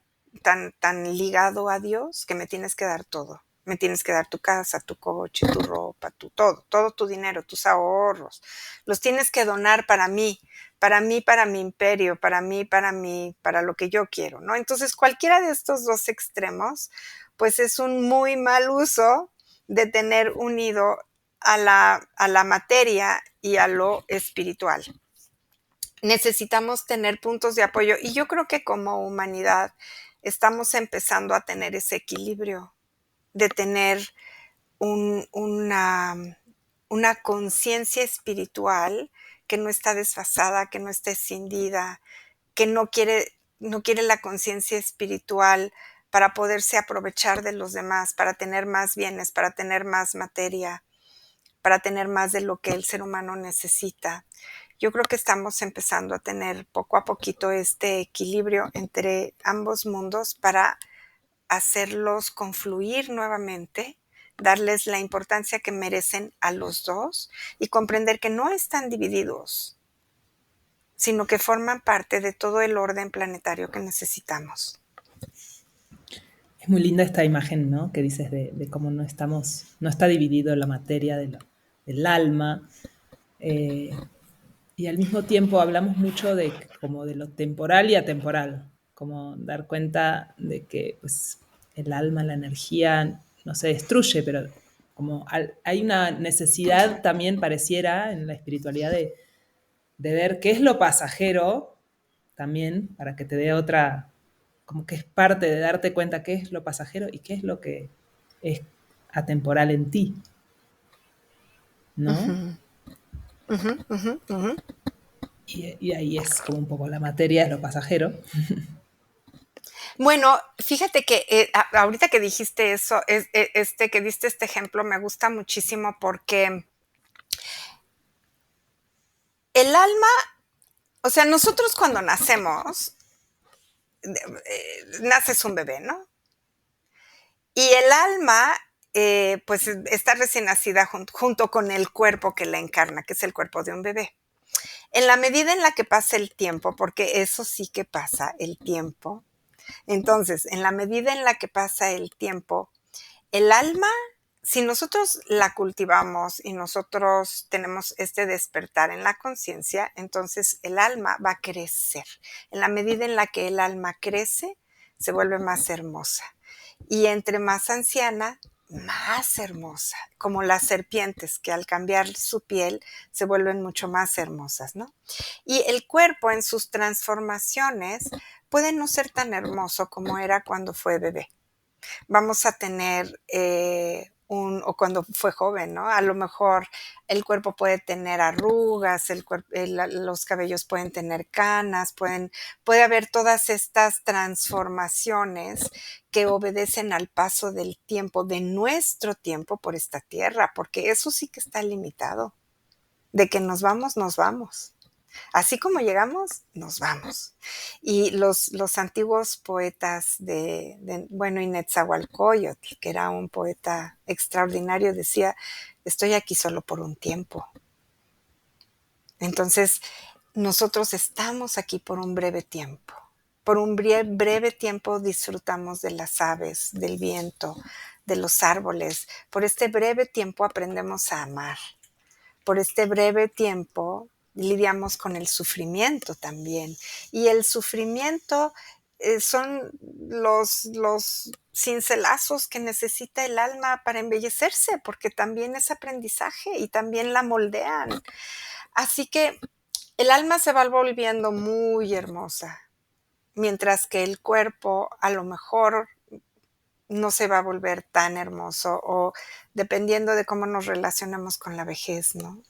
ligado a Dios, que me tienes que dar todo. Me tienes que dar tu casa, tu coche, tu ropa, todo tu dinero, tus ahorros. Los tienes que donar para mí, para mi imperio, para lo que yo quiero, ¿no? Entonces, cualquiera de estos dos extremos, pues es un muy mal uso de tener unido a la materia y a lo espiritual. Necesitamos tener puntos de apoyo y yo creo que como humanidad estamos empezando a tener ese equilibrio de tener una conciencia espiritual que no está desfasada, que no está escindida, que no quiere la conciencia espiritual para poderse aprovechar de los demás, para tener más bienes, para tener más materia, para tener más de lo que el ser humano necesita. Yo creo que estamos empezando a tener poco a poquito este equilibrio entre ambos mundos para hacerlos confluir nuevamente, darles la importancia que merecen a los dos y comprender que no están divididos, sino que forman parte de todo el orden planetario que necesitamos. Es muy linda esta imagen, ¿no? Que dices de cómo no está dividido la materia del alma. Y al mismo tiempo hablamos mucho como de lo temporal y atemporal, como dar cuenta de que pues, el alma, la energía no se destruye, pero como hay una necesidad también pareciera en la espiritualidad de ver qué es lo pasajero también, para que te dé otra, como que es parte de darte cuenta qué es lo pasajero y qué es lo que es atemporal en ti, ¿no? Uh-huh. Uh-huh, uh-huh, uh-huh. Y ahí es como un poco la materia, es lo pasajero. Bueno, fíjate que ahorita que dijiste eso, que diste este ejemplo, me gusta muchísimo porque el alma, o sea, nosotros cuando nacemos, naces un bebé, ¿no? Y el alma, pues está recién nacida junto con el cuerpo que la encarna, que es el cuerpo de un bebé. En la medida en la que pasa el tiempo, porque eso sí que pasa, el tiempo, entonces, en la medida en la que pasa el tiempo, el alma, si nosotros la cultivamos y nosotros tenemos este despertar en la conciencia, entonces el alma va a crecer. En la medida en la que el alma crece, se vuelve más hermosa. Y entre más anciana, más hermosa, como las serpientes que al cambiar su piel se vuelven mucho más hermosas, ¿no? Y el cuerpo en sus transformaciones puede no ser tan hermoso como era cuando fue bebé. Vamos a tener o cuando fue joven, ¿no? A lo mejor el cuerpo puede tener arrugas, los cabellos pueden tener canas, puede haber todas estas transformaciones que obedecen al paso del tiempo, de nuestro tiempo por esta tierra, porque eso sí que está limitado. De que nos vamos, nos vamos. Así como llegamos, nos vamos. Y los antiguos poetas bueno, y Netzahualcóyotl, que era un poeta extraordinario, decía, estoy aquí solo por un tiempo. Entonces, nosotros estamos aquí por un breve tiempo. Por un breve tiempo disfrutamos de las aves, del viento, de los árboles. Por este breve tiempo aprendemos a amar. Por este breve tiempo lidiamos con el sufrimiento también. Y el sufrimiento son los cincelazos que necesita el alma para embellecerse, porque también es aprendizaje y también la moldean. Así que el alma se va volviendo muy hermosa, mientras que el cuerpo a lo mejor no se va a volver tan hermoso, o dependiendo de cómo nos relacionemos con la vejez, ¿no?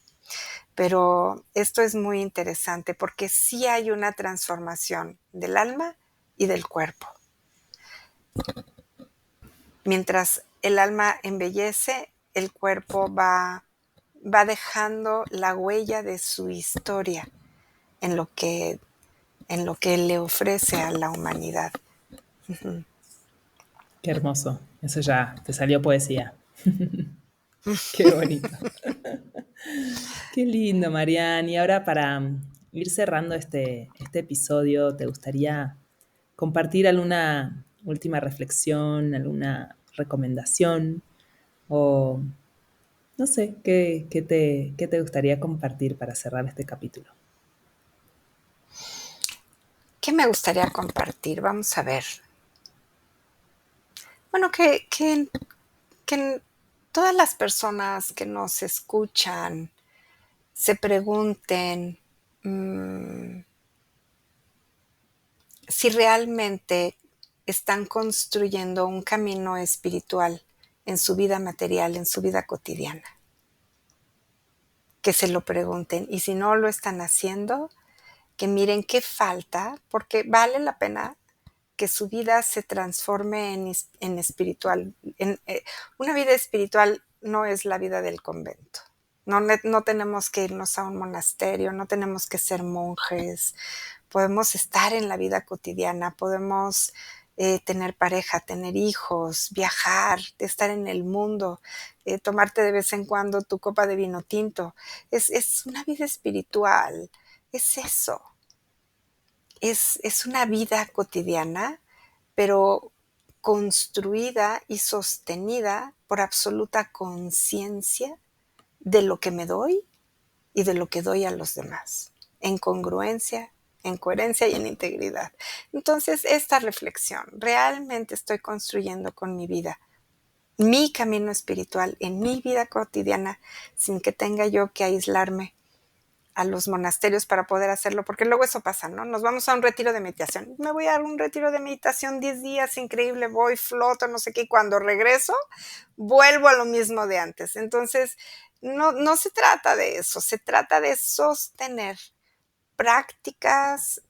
Pero esto es muy interesante porque sí hay una transformación del alma y del cuerpo. Mientras el alma embellece, el cuerpo va dejando la huella de su historia en lo que le ofrece a la humanidad. Uh-huh. Qué hermoso. Eso ya te salió poesía. Qué bonito. Qué lindo, Marian. Y ahora ir cerrando este episodio, ¿te gustaría compartir alguna última reflexión, alguna recomendación? O no sé, ¿qué te gustaría compartir para cerrar este capítulo? ¿Qué me gustaría compartir? Vamos a ver. Bueno, que todas las personas que nos escuchan se pregunten si realmente están construyendo un camino espiritual en su vida material, en su vida cotidiana. Que se lo pregunten. Y si no lo están haciendo, que miren qué falta, porque vale la pena que su vida se transforme en espiritual. Una vida espiritual no es la vida del convento. No tenemos que irnos a un monasterio, no tenemos que ser monjes. Podemos estar en la vida cotidiana, podemos tener pareja, tener hijos, viajar, estar en el mundo, tomarte de vez en cuando tu copa de vino tinto. Es una vida espiritual, es eso. Es una vida cotidiana, pero construida y sostenida por absoluta conciencia de lo que me doy y de lo que doy a los demás, en congruencia, en coherencia y en integridad. Entonces, esta reflexión, ¿realmente estoy construyendo con mi vida mi camino espiritual en mi vida cotidiana sin que tenga yo que aislarme a los monasterios para poder hacerlo? Porque luego eso pasa, ¿no? Nos vamos a un retiro de meditación. Me voy a dar un retiro de meditación 10 días, increíble, voy, floto, no sé qué, y cuando regreso, vuelvo a lo mismo de antes. Entonces, no se trata de eso, se trata de sostener prácticas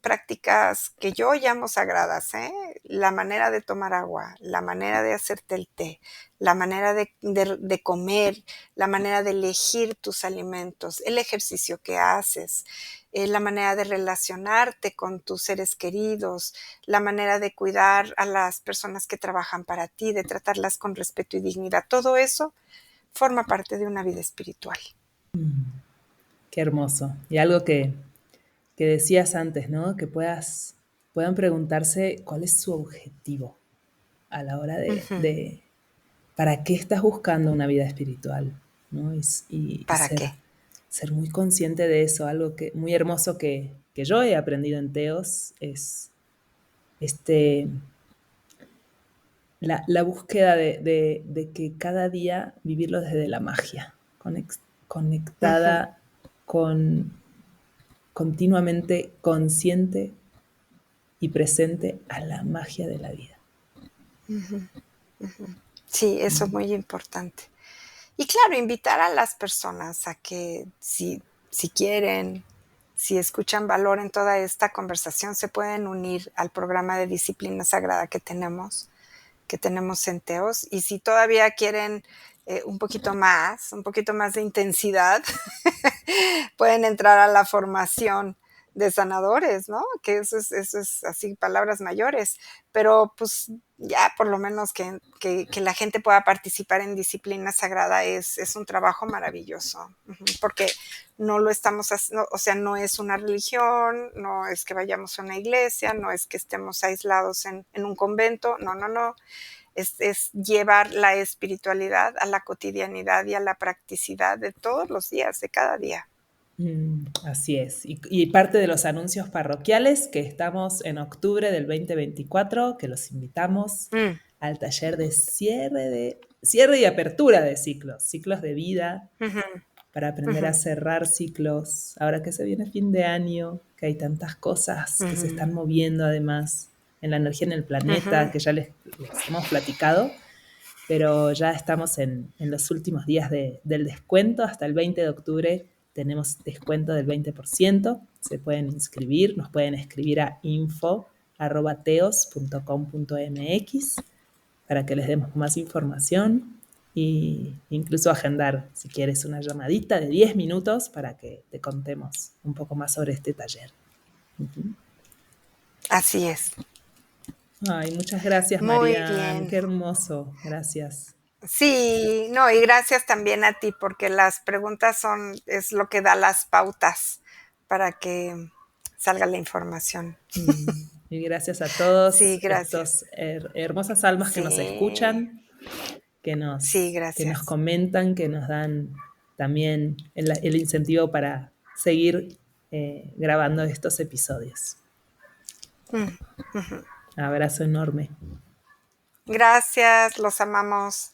que yo llamo sagradas, ¿eh? La manera de tomar agua, la manera de hacerte el té, la manera de comer, la manera de elegir tus alimentos, el ejercicio que haces, la manera de relacionarte con tus seres queridos, la manera de cuidar a las personas que trabajan para ti, de tratarlas con respeto y dignidad. Todo eso forma parte de una vida espiritual. Qué hermoso. Y algo que decías antes, ¿no? Que puedan preguntarse cuál es su objetivo a la hora Ujú. ¿para qué estás buscando una vida espiritual? ¿No? Y ¿Para qué? ser muy consciente de eso. Algo muy hermoso que yo he aprendido en Teos es este, la búsqueda de que cada día vivirlo desde la magia, Ujú, conectada con continuamente consciente y presente a la magia de la vida. ujú. Sí, eso es muy importante. Y claro, invitar a las personas a que si quieren, si escuchan valor en toda esta conversación, se pueden unir al programa de disciplina sagrada que tenemos en Teos. Y si todavía quieren un poquito más de intensidad, pueden entrar a la formación de sanadores, ¿no? Que eso es así, palabras mayores, pero pues ya por lo menos que la gente pueda participar en disciplina sagrada es un trabajo maravilloso, porque no lo estamos haciendo, o sea, no es una religión, no es que vayamos a una iglesia, no es que estemos aislados en un convento, no, es llevar la espiritualidad a la cotidianidad y a la practicidad de todos los días, de cada día. Así es. Y parte de los anuncios parroquiales que estamos en octubre del 2024, que los invitamos Mm, al taller de cierre y apertura de ciclos, ciclos de vida, ujú, para aprender ujú, a cerrar ciclos. Ahora que se viene fin de año, que hay tantas cosas que se ujú, están moviendo además en la energía en el planeta, ujú. que ya les hemos platicado, pero ya estamos en los últimos días del descuento. Hasta el 20 de octubre tenemos descuento del 20%. Se pueden inscribir, nos pueden escribir a info@teos.com.mx para que les demos más información e incluso agendar, si quieres, una llamadita de 10 minutos para que te contemos un poco más sobre este taller. Uh-huh. Así es. Ay, muchas gracias, Muy Marianne. bien. Qué hermoso. Gracias. Sí, y gracias también a ti, porque las preguntas es lo que da las pautas para que salga la información. Y gracias a todos Sí, gracias. estos hermosas almas que nos Sí. escuchan, que nos gracias. comentan, que nos dan también el incentivo para seguir grabando estos episodios. Abrazo enorme. Gracias, los amamos.